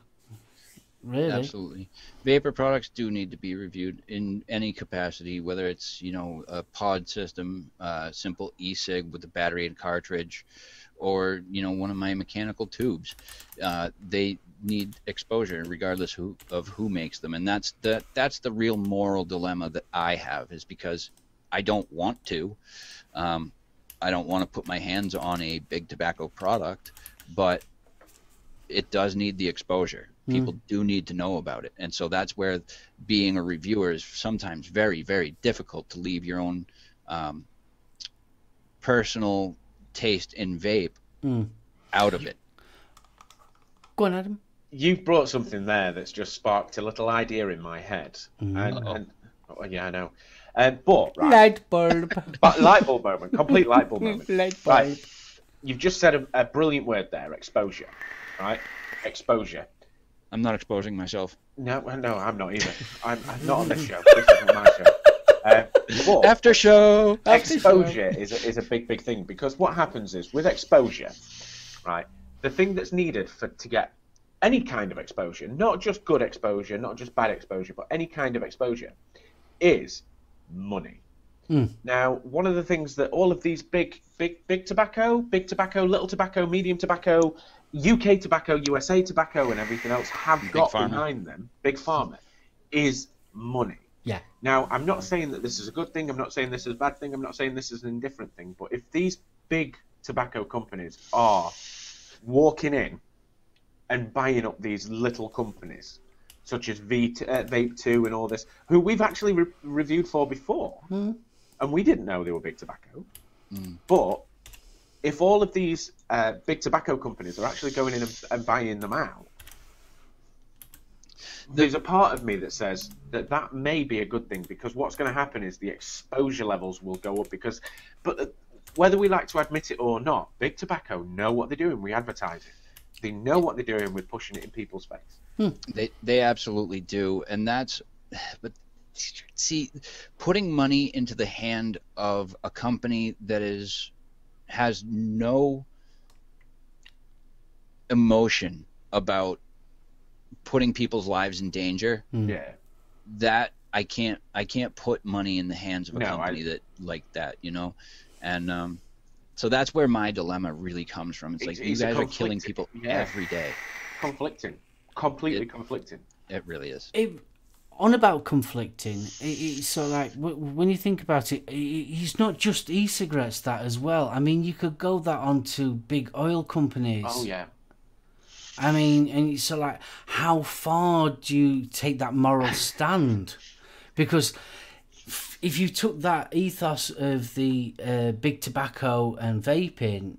Really? Absolutely. Vapor products do need to be reviewed in any capacity, whether it's, a pod system, simple e-cig with a battery and cartridge, or, one of my mechanical tubes. They need exposure regardless of who makes them. And that's the real moral dilemma that I have, is because I don't want to. I don't want to put my hands on a big tobacco product, but it does need the exposure. People do need to know about it. And so that's where being a reviewer is sometimes very, very difficult, to leave your own personal taste in vape out of it. Go on, Adam. You've brought something there that's just sparked a little idea in my head. Oh, yeah, I know. But right, Light bulb. but light bulb moment, complete light bulb moment. Light bulb. Right, you've just said a brilliant word there, exposure. Right, exposure. I'm not exposing myself. No, I'm not either. I'm not on this show. This isn't my show. But After show. exposure is a big thing, because what happens is with exposure, right? The thing that's needed to get any kind of exposure, not just good exposure, not just bad exposure, but any kind of exposure, is money. Now, one of the things that all of these big tobacco, little tobacco, medium tobacco, UK tobacco, USA tobacco, and everything else have got behind them, big pharma, is money. Yeah. Now, I'm not saying that this is a good thing. I'm not saying this is a bad thing. I'm not saying this is an indifferent thing. But if these big tobacco companies are walking in and buying up these little companies, such as Vape 2 and all this, who we've actually reviewed for before, and we didn't know they were big tobacco. But if all of these big tobacco companies are actually going in and buying them out, there's a part of me that says that may be a good thing, because what's going to happen is the exposure levels will go up. But whether we like to admit it or not, big tobacco know what they're doing. We advertise it. They know what they're doing with pushing it in people's face. They absolutely do, and but see, putting money into the hand of a company that has no emotion about putting people's lives in danger. That I can't put money in the hands of a company that like that, you know. And so that's where my dilemma really comes from. It's like, you guys are killing people every day. Completely conflicting. It really is. On about conflicting, it's so like, when you think about it, it's not just e-cigarettes, that as well. I mean, you could go that onto big oil companies. Oh yeah. I mean, and it's so like, how far do you take that moral stand? Because if you took that ethos of the big tobacco and vaping,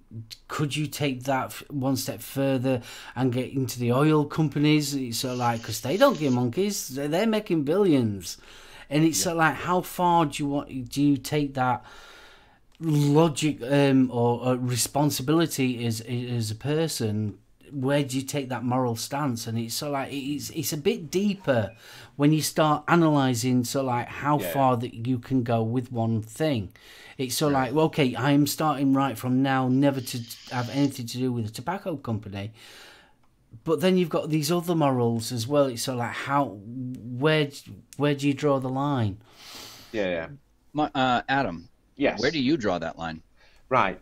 could you take that one step further and get into the oil companies? It's so like, because they don't give monkeys, they're making billions, and it's so like, how far do you take that logic or responsibility as a person? Where do you take that moral stance? And it's so like, it's a bit deeper when you start analysing, so like, how far that you can go with one thing. It's so like, well, okay, I'm starting right from now never to have anything to do with a tobacco company, but then you've got these other morals as well. It's so like, where do you draw the line? Adam, yes, where do you draw that line? Right.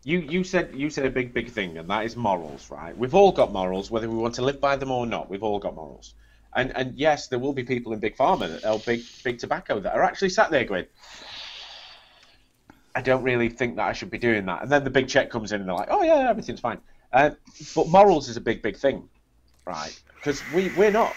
You said a big thing, and that is morals, right? We've all got morals, whether we want to live by them or not. We've all got morals, and yes, there will be people in big pharma or big tobacco that are actually sat there going, I don't really think that I should be doing that. And then the big check comes in, and they're like, oh yeah, everything's fine. But morals is a big thing, right? Because we're not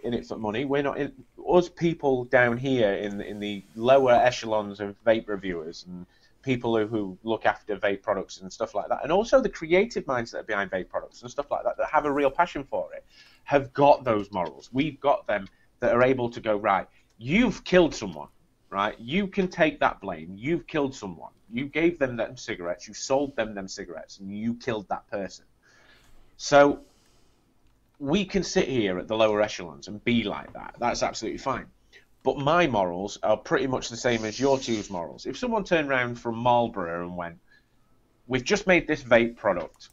in it for money. We're not in us people down here in the lower echelons of vape reviewers and people who look after vape products and stuff like that, and also the creative minds that are behind vape products and stuff like that have a real passion for it, have got those morals. We've got them that are able to go, right, you've killed someone, right? You can take that blame. You've killed someone. You gave them them cigarettes. You sold them cigarettes, and you killed that person. So we can sit here at the lower echelons and be like that. That's absolutely fine. But my morals are pretty much the same as your two's morals. If someone turned around from Marlboro and went, we've just made this vape product,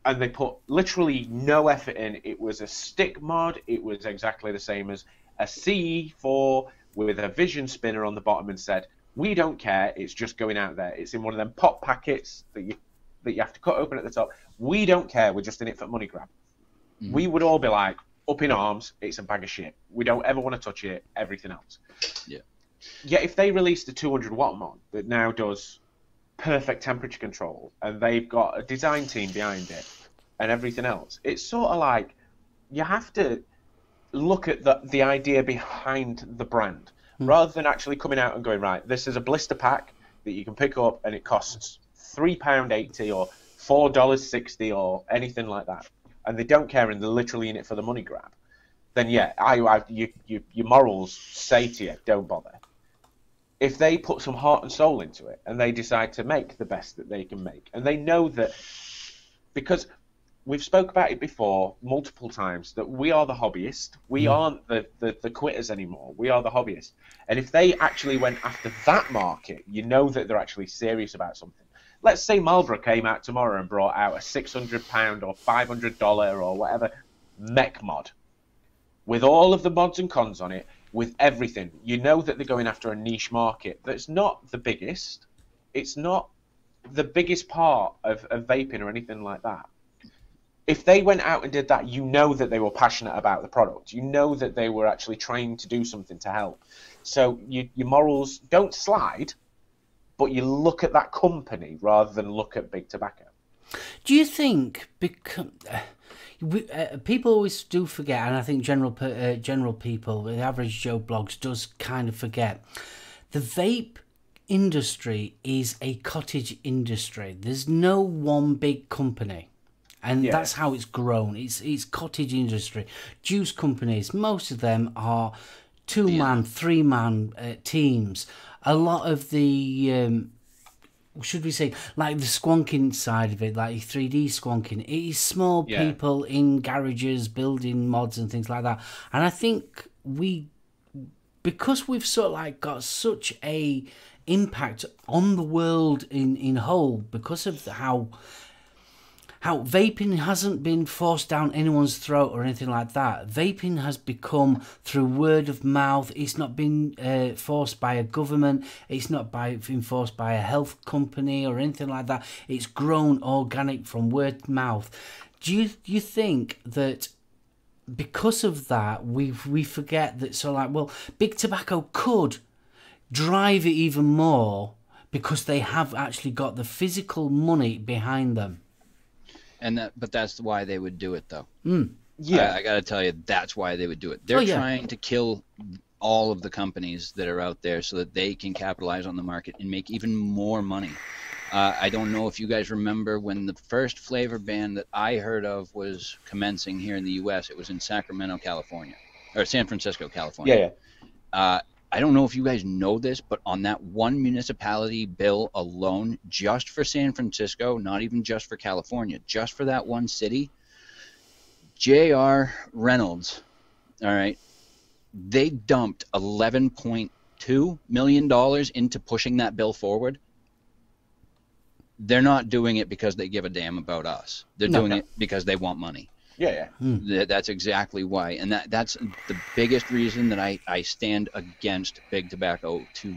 and they put literally no effort in, it was a stick mod, it was exactly the same as a CE4 with a vision spinner on the bottom, and said, we don't care, it's just going out there. It's in one of them pop packets that you have to cut open at the top. We don't care, we're just in it for money grab. We would all be like, up in arms, it's a bag of shit. We don't ever want to touch it, everything else. Yeah. Yet if they released a 200 watt mod that now does perfect temperature control, and they've got a design team behind it and everything else, it's sort of like, you have to look at the idea behind the brand, rather than actually coming out and going, right, this is a blister pack that you can pick up and it costs £3.80 or $4.60 or anything like that, and they don't care and they're literally in it for the money grab, then yeah, your morals say to you, don't bother. If they put some heart and soul into it and they decide to make the best that they can make, and they know that, because we've spoke about it before multiple times, that we are the hobbyists. We aren't the quitters anymore. We are the hobbyists. And if they actually went after that market, you know that they're actually serious about something. Let's say Marlboro came out tomorrow and brought out a £600 or $500 or whatever mech mod with all of the mods and cons on it, with everything. You know that they're going after a niche market that's not the biggest. It's not the biggest part of vaping or anything like that. If they went out and did that, you know that they were passionate about the product. You know that they were actually trying to do something to help. So your morals don't slide, but you look at that company rather than look at big tobacco. Do you think, people always do forget, and I think general people, the average Joe blogs does kind of forget, the vape industry is a cottage industry. There's no one big company. And that's how it's grown. It's cottage industry. Juice companies, most of them are 2-man, 3-man teams. A lot of the, should we say, like the squonking side of it, like 3D squonking, it is small people in garages building mods and things like that. And I think because we've sort of like got such a impact on the world in whole, because of how vaping hasn't been forced down anyone's throat or anything like that. Vaping has become through word of mouth. It's not been forced by a government. It's not been forced by a health company or anything like that. It's grown organic from word of mouth. Do you think that because of that, we forget that, so like, well, big tobacco could drive it even more because they have actually got the physical money behind them? But that's why they would do it, though. Yeah, I got to tell you, that's why they would do it. They're trying to kill all of the companies that are out there so that they can capitalize on the market and make even more money. I don't know if you guys remember when the first flavor ban that I heard of was commencing here in the U.S. It was in Sacramento, California, or San Francisco, California. Yeah. I don't know if you guys know this, but on that one municipality bill alone, just for San Francisco, not even just for California, just for that one city, J.R. Reynolds, all right, they dumped $11.2 million into pushing that bill forward. They're not doing it because they give a damn about us. They're doing it because they want money. Yeah. That's exactly why. And that's the biggest reason that I stand against big tobacco to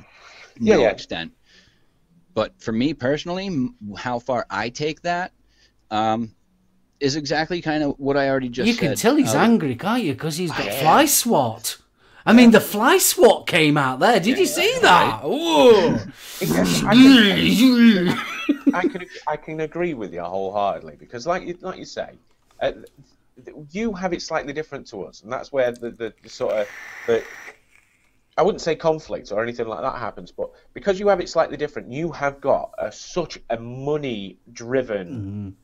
no extent. But for me personally, how far I take that is exactly kind of what I already just said. You can tell he's angry, can't you? Because he's got fly swat. I mean, the fly swat came out there. Did you see that? Whoa. I can agree with you wholeheartedly, because like you say, you have it slightly different to us, and that's where the sort of I wouldn't say conflict or anything like that happens, but because you have it slightly different, you have got such a money-driven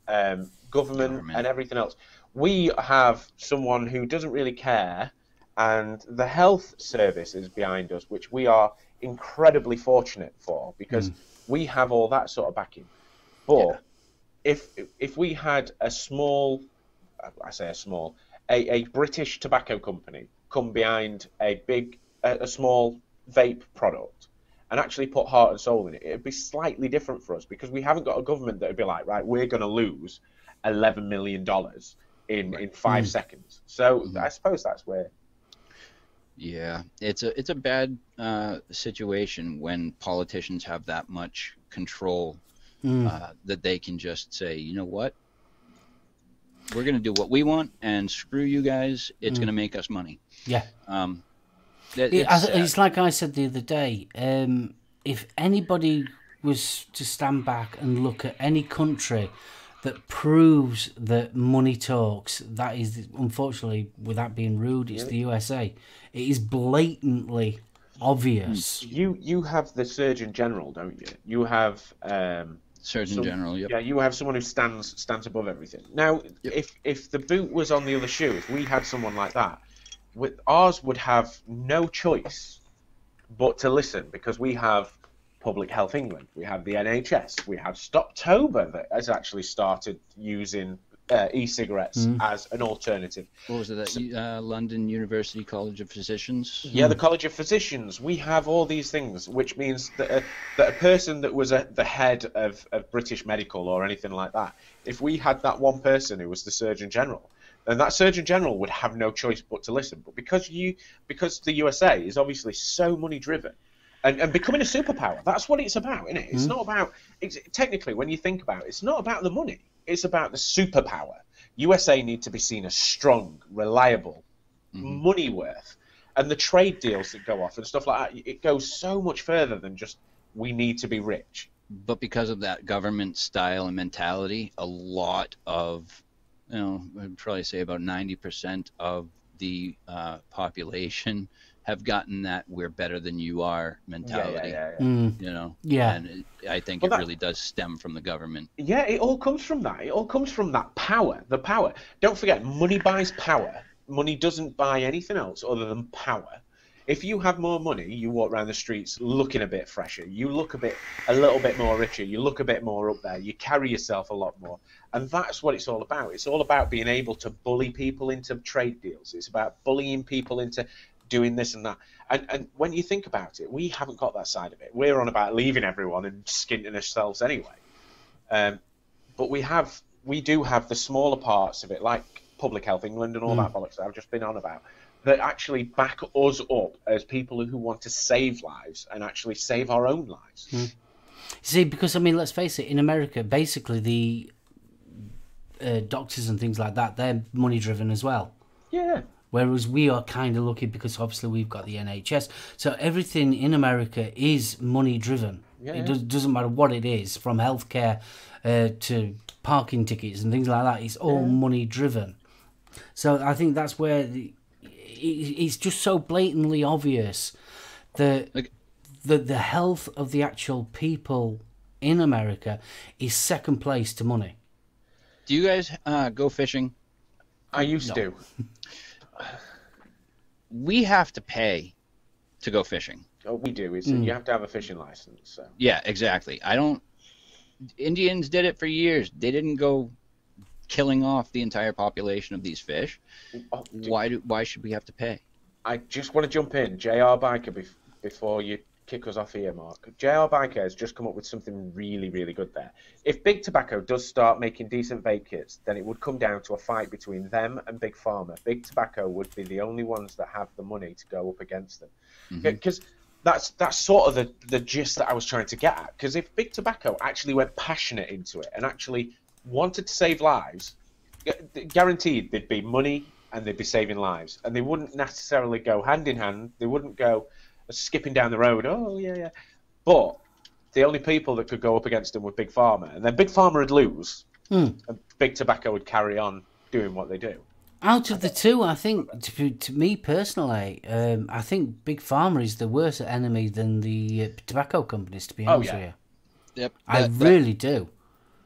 government and everything else. We have someone who doesn't really care, and the health service is behind us, which we are incredibly fortunate for, because we have all that sort of backing. But if we had a small, a British tobacco company come behind a small vape product and actually put heart and soul in it, it'd be slightly different for us, because we haven't got a government that would be like, right, we're going to lose $11 million in 5 seconds. So I suppose that's where. Yeah, it's a bad situation when politicians have that much control that they can just say, you know what, we're going to do what we want, and screw you guys. It's going to make us money. Yeah. It's like I said the other day. If anybody was to stand back and look at any country that proves that money talks. That is, unfortunately, without being rude, it's the USA. It is blatantly obvious. You have the Surgeon General, don't you? You have Surgeon General. Yep. Yeah, you have someone who stands above everything. Now, if the boot was on the other shoe, if we had someone like that, ours would have no choice but to listen, because we have Public Health England, we have the NHS, we have Stoptober that has actually started using e-cigarettes as an alternative. What was it? London University College of Physicians? Yeah, the College of Physicians. We have all these things, which means that a person that was the head of British Medical or anything like that, if we had that one person who was the Surgeon General, then that Surgeon General would have no choice but to listen. But because the USA is obviously so money driven, and becoming a superpower, that's what it's about, isn't it? It's not about, technically, when you think about it, it's not about the money. It's about the superpower. USA need to be seen as strong, reliable, money worth. And the trade deals that go off and stuff like that, it goes so much further than just, we need to be rich. But because of that government style and mentality, a lot of, I'd probably say about 90% of the population have gotten that we're better than you are mentality. Yeah. And I think it really does stem from the government. Yeah, it all comes from that. It all comes from that power. The power. Don't forget, money buys power. Money doesn't buy anything else other than power. If you have more money, you walk around the streets looking a bit fresher. You look a little bit more richer. You look a bit more up there. You carry yourself a lot more. And that's what it's all about. It's all about being able to bully people into trade deals. It's about bullying people into doing this and that. And when you think about it, we haven't got that side of it. We're on about leaving everyone and skinting ourselves anyway. But we do have the smaller parts of it, like Public Health England and all that bollocks that I've just been on about, that actually back us up as people who want to save lives and actually save our own lives. See, because, I mean, let's face it, in America, basically the doctors and things like that, they're money driven as well. Yeah. Whereas we are kind of lucky because obviously we've got the NHS. So everything in America is money driven. Yeah. It doesn't matter what it is, from healthcare to parking tickets and things like that. It's all money driven. So I think that's where it's just so blatantly obvious that the health of the actual people in America is second place to money. Do you guys go fishing? I used to. We have to pay to go fishing. Oh, we do. You have to have a fishing license. So. Yeah, exactly. Indians did it for years. They didn't go killing off the entire population of these fish. Why should we have to pay? I just want to jump in. JR Biker, before you kick us off here, Mark. JR Biker has just come up with something really, really good there. If Big Tobacco does start making decent vape kits, then it would come down to a fight between them and Big Pharma. Big Tobacco would be the only ones that have the money to go up against them. Because that's sort of the gist that I was trying to get at. Because if Big Tobacco actually went passionate into it and actually wanted to save lives, guaranteed there'd be money and they'd be saving lives. And they wouldn't necessarily go hand in hand. They wouldn't go skipping down the road, but the only people that could go up against them were Big Pharma, and then Big Pharma would lose, and Big Tobacco would carry on doing what they do. Out of the two, I think, to me personally, I think Big Pharma is the worse enemy than the tobacco companies, to be honest with you. Yep, I really do.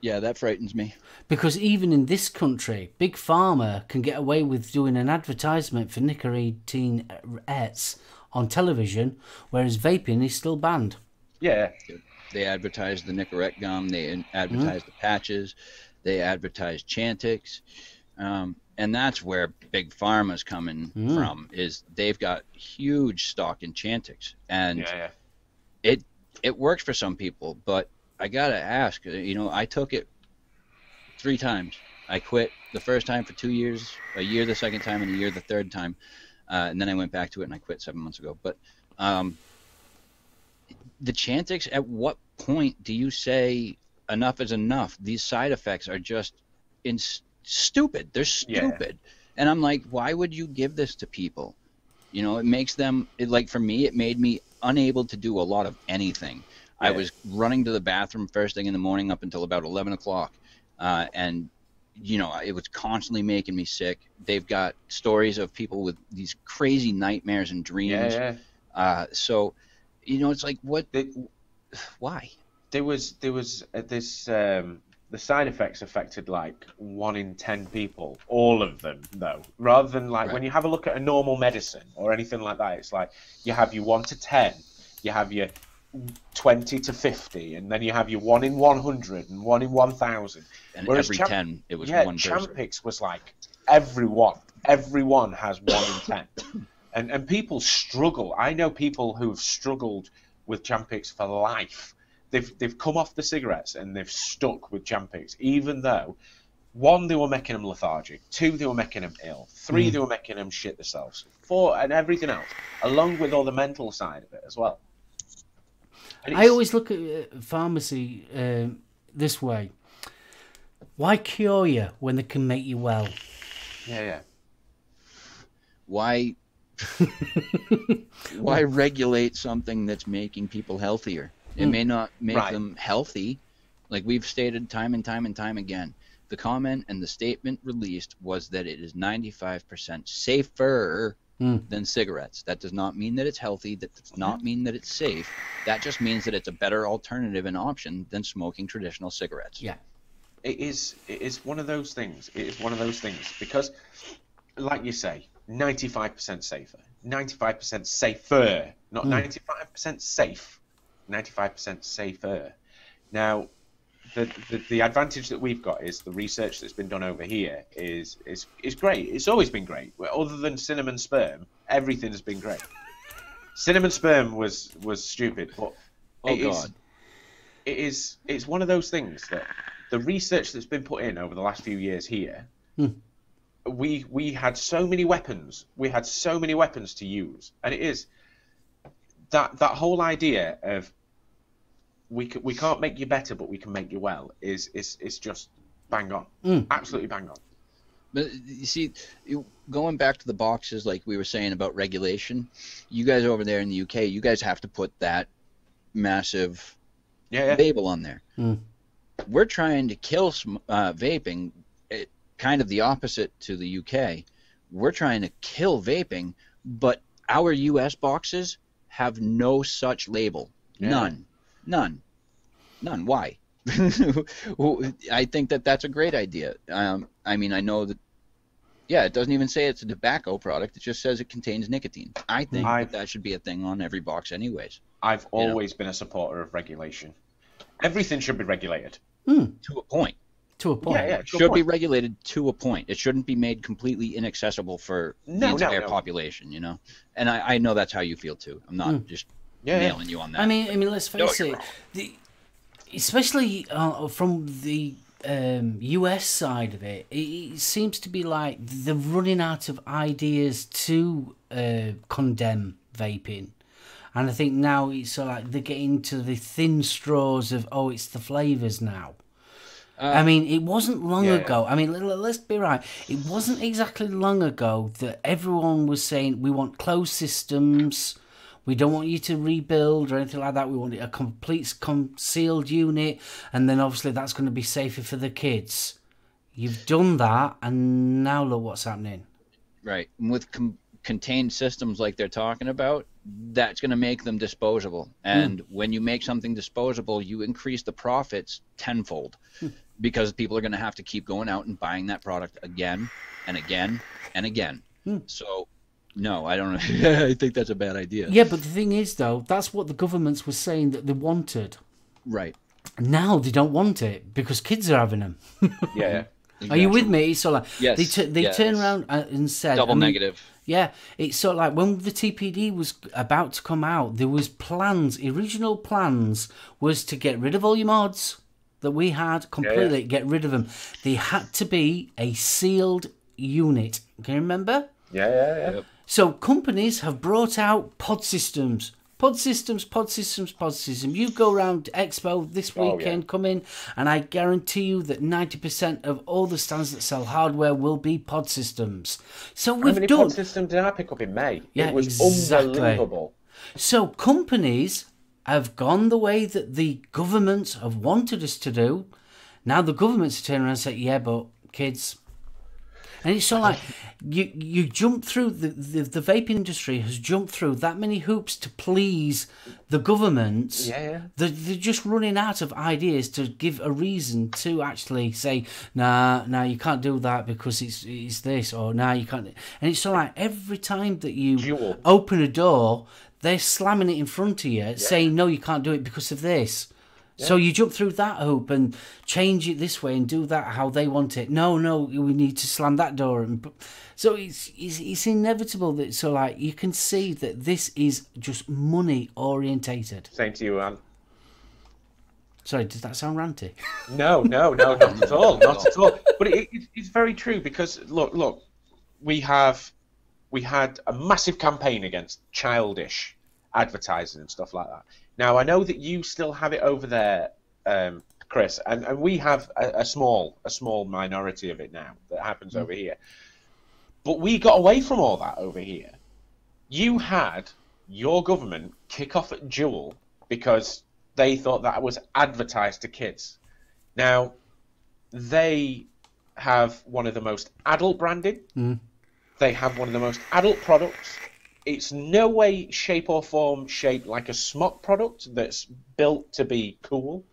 Yeah, that frightens me. Because even in this country, Big Pharma can get away with doing an advertisement for nicotine-ettes on television, whereas vaping is still banned. Yeah. They advertise the Nicorette gum, they advertise the patches, they advertise Chantix, and that's where Big Pharma's coming from, is they've got huge stock in Chantix, and it works for some people, but I gotta ask, I took it 3 times. I quit the first time for 2 years, a year the second time, and a year the third time. And then I went back to it and I quit 7 months ago. But the Chantix, at what point do you say enough is enough? These side effects are just stupid. They're stupid. And I'm like, why would you give this to people? It makes them, for me, it made me unable to do a lot of anything. I was running to the bathroom first thing in the morning up until about 11 o'clock. and you know, it was constantly making me sick. They've got stories of people with these crazy nightmares and dreams. So, you know, it's like, why? There was this the side effects affected like 1 in 10 people, all of them though. Rather than like when you have a look at a normal medicine or anything like that, it's like you have your 1 to 10, you have your 20 to 50, and then you have your 1 in 100 and 1 in 1,000. And whereas every 10, it was one person. Champix was like everyone has 1 in 10, and people struggle. I know people who've struggled with Champix for life. They've come off the cigarettes and they've stuck with Champix, even though 1, they were making them lethargic, 2, they were making them ill, 3, they were making them shit themselves, 4, and everything else, along with all the mental side of it as well. I always look at pharmacy this way. Why cure you when they can make you well? Yeah. Why regulate something that's making people healthier? It may not make them healthy. Like we've stated time and time again, the comment and the statement released was that it is 95% safer than cigarettes. That does not mean that it's healthy. That does not mean that it's safe. That just means that it's a better alternative and option than smoking traditional cigarettes. Yeah. It is one of those things. It is one of those things because, like you say, 95% safer. 95% safer. Not 95% safe. 95% safer. Now, the advantage that we've got is the research that's been done over here is great. It's always been great. Other than cinnamon sperm, everything has been great. Cinnamon sperm was stupid, but it's one of those things that the research that's been put in over the last few years here, we had so many weapons. We had so many weapons to use, and it is that whole idea of we can't make you better, but we can make you well is just bang on, absolutely bang on. But you see, going back to the boxes, like we were saying about regulation, you guys over there in the UK, you guys have to put that massive label on there. We're trying to kill vaping, kind of the opposite to the UK. We're trying to kill vaping, but our US boxes have no such label. None. Why? I think that's a great idea. I mean, I know that, it doesn't even say it's a tobacco product. It just says it contains nicotine. I think that should be a thing on every box anyways. I've always been a supporter of regulation. Everything should be regulated. To a point. To a point. It should be regulated to a point. It shouldn't be made completely inaccessible for the entire population, you know? And I know that's how you feel too. I'm not just nailing you on that. I mean, let's face it. Especially from the US side of it, it seems to be like they're running out of ideas to condemn vaping. And I think now it's sort of like they're getting to the thin straws of, it's the flavours now. I mean, it wasn't long ago. I mean, let's be right. It wasn't exactly long ago that everyone was saying, we want closed systems. We don't want you to rebuild or anything like that. We want a complete concealed unit. And then obviously that's going to be safer for the kids. You've done that, and now look what's happening. Right. And with contained systems like they're talking about, that's going to make them disposable. And when you make something disposable, you increase the profits tenfold because people are going to have to keep going out and buying that product again and again and again. So, no, I don't know. I think that's a bad idea. Yeah, but the thing is, though, that's what the governments were saying that they wanted. Right. Now they don't want it because kids are having them. Exactly. Are you with me? It's sort of like yes, they turned around and said double negative. Yeah, it's sort of like when the TPD was about to come out, there was plans. Original plans was to get rid of all your mods that we had completely. Get rid of them. They had to be a sealed unit. Can you remember? Yeah. Yep. So companies have brought out pod systems. Pod systems. You go around Expo this weekend, come in, and I guarantee you that 90% of all the stands that sell hardware will be pod systems. So we've done... How many pod systems did I pick up in May? Yeah, it was unbelievable. So companies have gone the way that the governments have wanted us to do. Now the government's turning around and say, yeah, but kids. And it's so like you jump through the vaping industry has jumped through that many hoops to please the government. Yeah. They're just running out of ideas to give a reason to actually say, nah, you can't do that because it's this, or nah, you can't. And it's so like every time that you open a door, they're slamming it in front of you, saying no, you can't do it because of this. Yeah. So you jump through that hoop and change it this way and do that how they want it. No, we need to slam that door. And so it's inevitable that, so like you can see that this is just money orientated. Same to you, Anne. Sorry, does that sound ranty? No, not at all, not at all. But it's very true because look, we had a massive campaign against childish advertising and stuff like that. Now, I know that you still have it over there, Kris, and we have a small minority of it now that happens over here. But we got away from all that over here. You had your government kick off at Juul because they thought that was advertised to kids. Now, they have one of the most adult branding. They have one of the most adult products. It's no way, shape or form shaped like a smock product that's built to be cool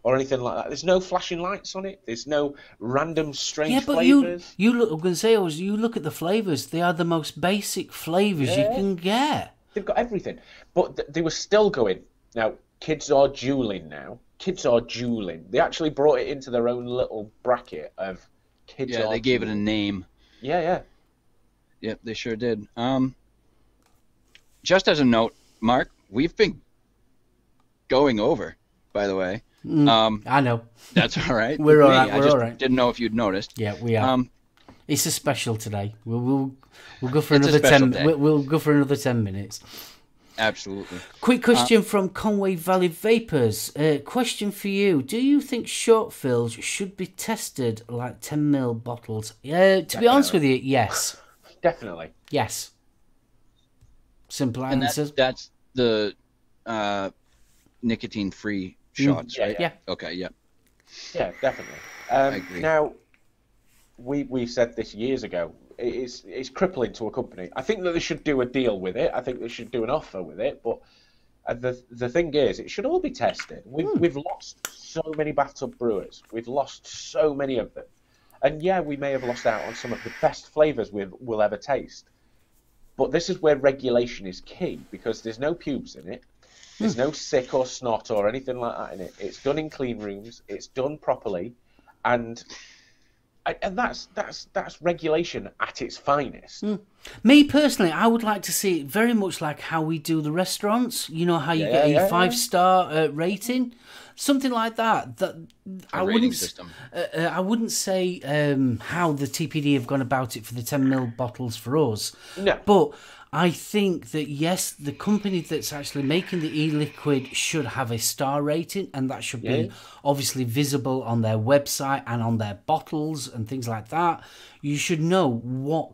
or anything like that. There's no flashing lights on it. There's no random strange flavours. You look, I'm going to say, you look at the flavours. They are the most basic flavours you can get. They've got everything. But they were still going, now, kids are juuling now. Kids are juuling. They actually brought it into their own little bracket of kids are they gave it a name. Yeah. Yep, they sure did. Just as a note, Mark, we've been going over, by the way. I know. That's all right. We're all right. I just didn't know if you'd noticed. Yeah, we are. It's a special today. We'll go for another 10. We'll go for another 10 minutes. Absolutely. Quick question from Conway Valley Vapors. Question for you: do you think short fills should be tested like 10ml bottles? To be honest with you, yes. Definitely. Yes. Simple answer. That's the nicotine-free shots, right? Yeah. Okay. Yeah. Yeah, definitely. I agree. Now, we said this years ago. It's crippling to a company. I think that they should do a deal with it. I think they should do an offer with it. But the thing is, it should all be tested. We've lost so many bathtub brewers. We've lost so many of them. And yeah, we may have lost out on some of the best flavours we'll ever taste. But this is where regulation is key, because there's no pubes in it. There's no sick or snot or anything like that in it. It's done in clean rooms. It's done properly. And that's regulation at its finest. Me personally, I would like to see it very much like how we do the restaurants. You know how you get a 5-star rating, something like that. I wouldn't system. I wouldn't say how the TPD have gone about it for the 10ml bottles for us. No, but I think that yes, the company that's actually making the e-liquid should have a star rating, and that should be obviously visible on their website and on their bottles and things like that. You should know what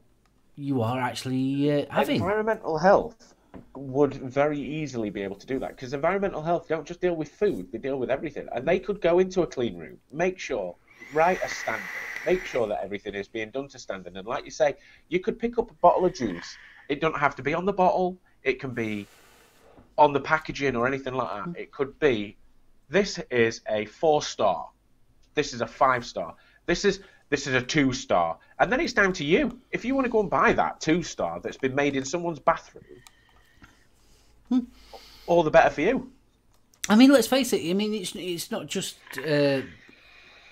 you are actually having. Environmental health would very easily be able to do that, because environmental health don't just deal with food, they deal with everything. And they could go into a clean room, write a standard, make sure that everything is being done to standard. And like you say, you could pick up a bottle of juice. It don't have to be on the bottle. It can be on the packaging or anything like that. It could be, this is a 4-star. This is a 5-star. This is a 2-star. And then it's down to you. If you want to go and buy that 2-star that's been made in someone's bathroom, all the better for you. I mean, let's face it. I mean, it's not just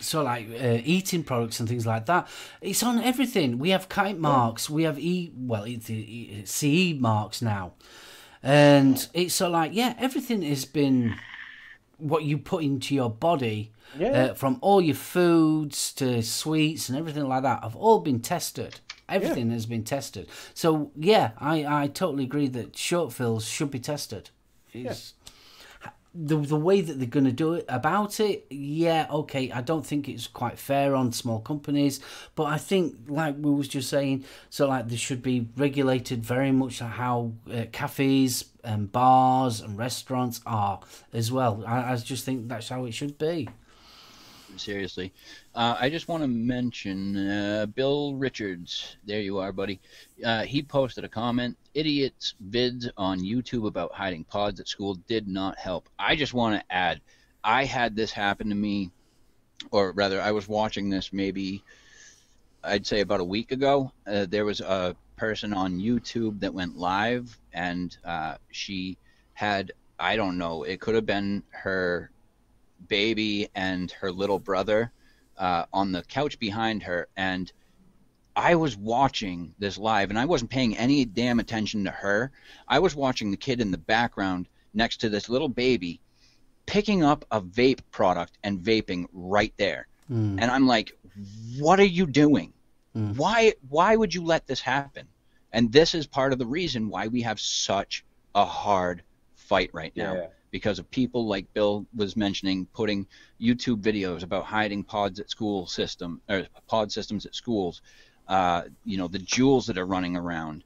eating products and things like that. It's on everything. We have kite marks. We have CE marks now, and it's everything has been what you put into your body, from all your foods to sweets and everything like that, have all been tested. Everything has been tested. So yeah, I totally agree that short fills should be tested. The way that they're going to do it about it, I don't think it's quite fair on small companies, but I think, like we was just saying, they should be regulated very much like how cafes and bars and restaurants are as well. I just think that's how it should be. seriously. I just want to mention Bill Richards. There you are, buddy. He posted a comment. Idiots' vids on YouTube about hiding pods at school did not help. I just want to add, I had this happen to me, or rather, I was watching this maybe, I'd say about a week ago. There was a person on YouTube that went live, and she had, I don't know, it could have been her baby and her little brother on the couch behind her, and I was watching this live, and I wasn't paying any damn attention to her. I was watching the kid in the background next to this little baby picking up a vape product and vaping right there. And I'm like, what are you doing? Why would you let this happen? And this is part of the reason why we have such a hard fight right now, because of people like Bill was mentioning, putting YouTube videos about hiding pods at school system, or pod systems at schools. You know, the jewels that are running around.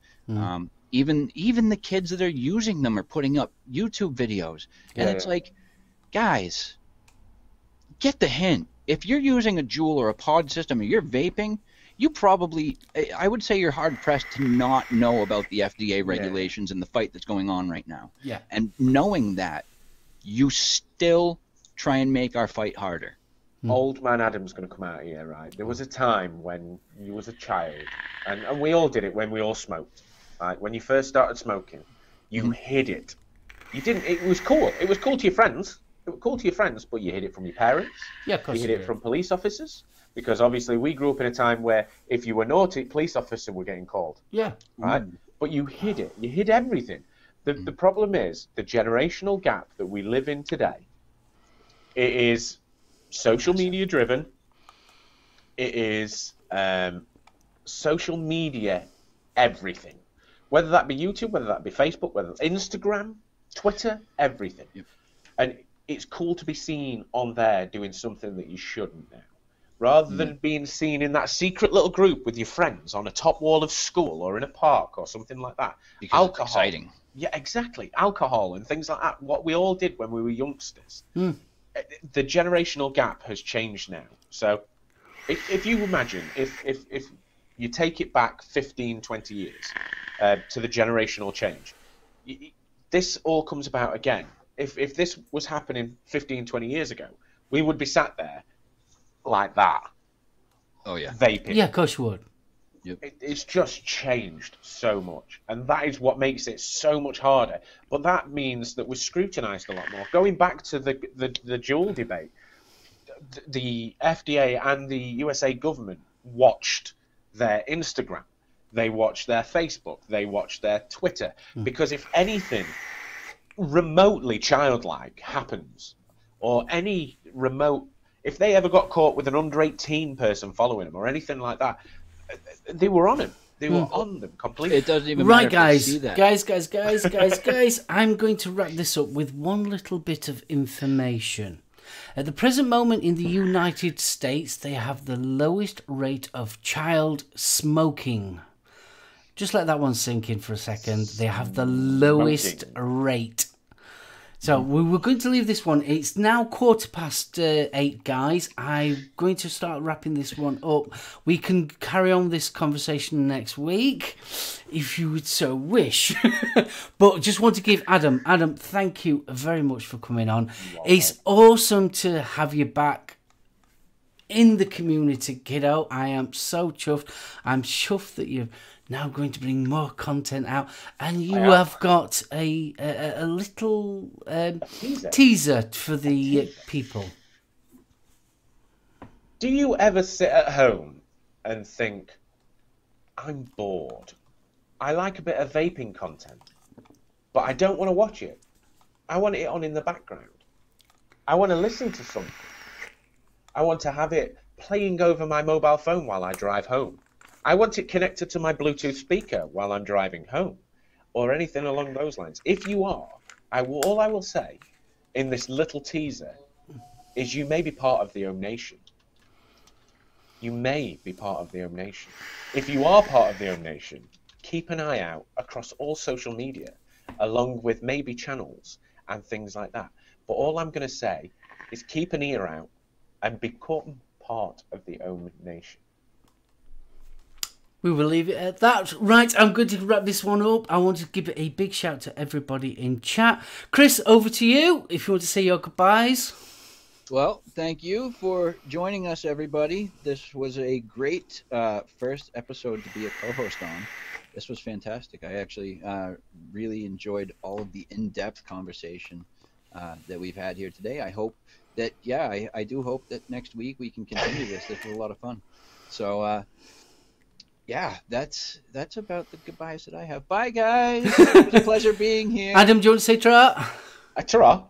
Even the kids that are using them are putting up YouTube videos, and it's like, guys, get the hint. If you're using a jewel or a pod system, or you're vaping, you probably, I would say, you're hard pressed to not know about the FDA regulations and the fight that's going on right now. And knowing that, you still try and make our fight harder. Old man Adam's going to come out here, right? There was a time when you was a child, and we all did it when we all smoked. Right? When you first started smoking, you hid it. You didn't. It was cool. It was cool to your friends. It was cool to your friends, but you hid it from your parents. Yeah, of course. You hid it from police officers, because obviously we grew up in a time where if you were naughty, police officer were getting called. Yeah. Right. But you hid it. You hid everything. The problem is the generational gap that we live in today. It is social media driven. It is social media everything, whether that be YouTube, whether that be Facebook, whether it's Instagram, Twitter, everything. And it's cool to be seen on there doing something that you shouldn't now, rather than being seen in that secret little group with your friends on a top wall of school or in a park or something like that. Because alcohol. It's exciting. Yeah, exactly. Alcohol and things like that. What we all did when we were youngsters. The generational gap has changed now. So if you imagine, if you take it back 15, 20 years to the generational change, this all comes about again. If this was happening 15, 20 years ago, we would be sat there like that. Oh, yeah. Vaping. Yeah, of course you would. It's just changed so much, and that is what makes it so much harder. But that means that we're scrutinised a lot more. Going back to the dual debate, the FDA and the USA government watched their Instagram, they watched their Facebook, they watched their Twitter, because if anything remotely childlike happens, or any remote, if they ever got caught with an under 18 person following them or anything like that, they were on him. They were on them completely. It doesn't even matter. Guys, I'm going to wrap this up with one little bit of information. At the present moment in the United States, they have the lowest rate of child smoking. Just let that one sink in for a second. They have the lowest rate. So we were going to leave this one. It's now 8:15, guys. I'm going to start wrapping this one up. We can carry on this conversation next week, if you would so wish. But just want to give Adam, thank you very much for coming on. It's awesome to have you back in the community, kiddo. I am so chuffed. I'm chuffed that you're now going to bring more content out, and you have got a little teaser for the people. Do you ever sit at home and think, I'm bored, I like a bit of vaping content, but I don't want to watch it, I want it on in the background, I want to listen to something, I want to have it playing over my mobile phone while I drive home, I want it connected to my Bluetooth speaker while I'm driving home, or anything along those lines? If you are, all I will say in this little teaser is you may be part of the Ohm Nation. You may be part of the Ohm Nation. If you are part of the Ohm Nation, keep an eye out across all social media, along with maybe channels and things like that. But all I'm going to say is keep an ear out and become part of the Ohm Nation. We will leave it at that. Right, I'm going to wrap this one up. I want to give a big shout to everybody in chat. Kris, over to you if you want to say your goodbyes. Well, thank you for joining us, everybody. This was a great first episode to be a co-host on. This was fantastic. I actually really enjoyed all of the in-depth conversation that we've had here today. I hope that, I do hope that next week we can continue this. This was a lot of fun. So, that's about the goodbyes that I have. Bye, guys. It was a pleasure being here. Adam, do you want to say ta-ra? Ta-ra.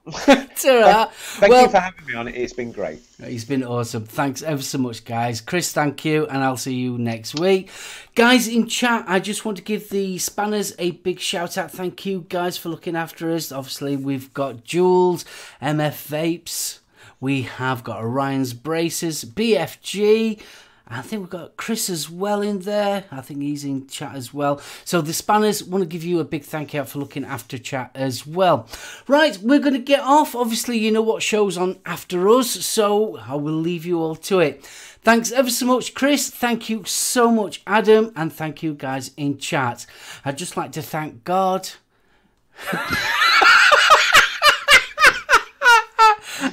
Ta-ra. Thank you for having me on. It's been great. It's been awesome. Thanks ever so much, guys. Kris, thank you, and I'll see you next week. Guys in chat, I just want to give the Spanners a big shout out. Thank you, guys, for looking after us. Obviously, we've got Jules, MF Vapes, we have got Orion's Braces, BFG. I think we've got Kris as well in there. I think he's in chat as well. So the Spanners want to give you a big thank you out for looking after chat as well. Right, we're going to get off. Obviously, you know what show's on after us, so I will leave you all to it. Thanks ever so much, Kris. Thank you so much, Adam. And thank you, guys, in chat. I'd just like to thank God.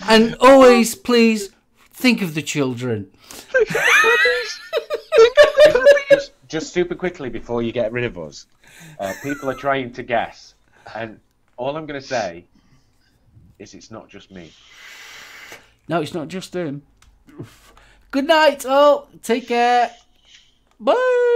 And always, please, think of the children. Just super quickly before you get rid of us, people are trying to guess, and all I'm going to say is it's not just me. No, it's not just him. Good night, all. Take care. Bye.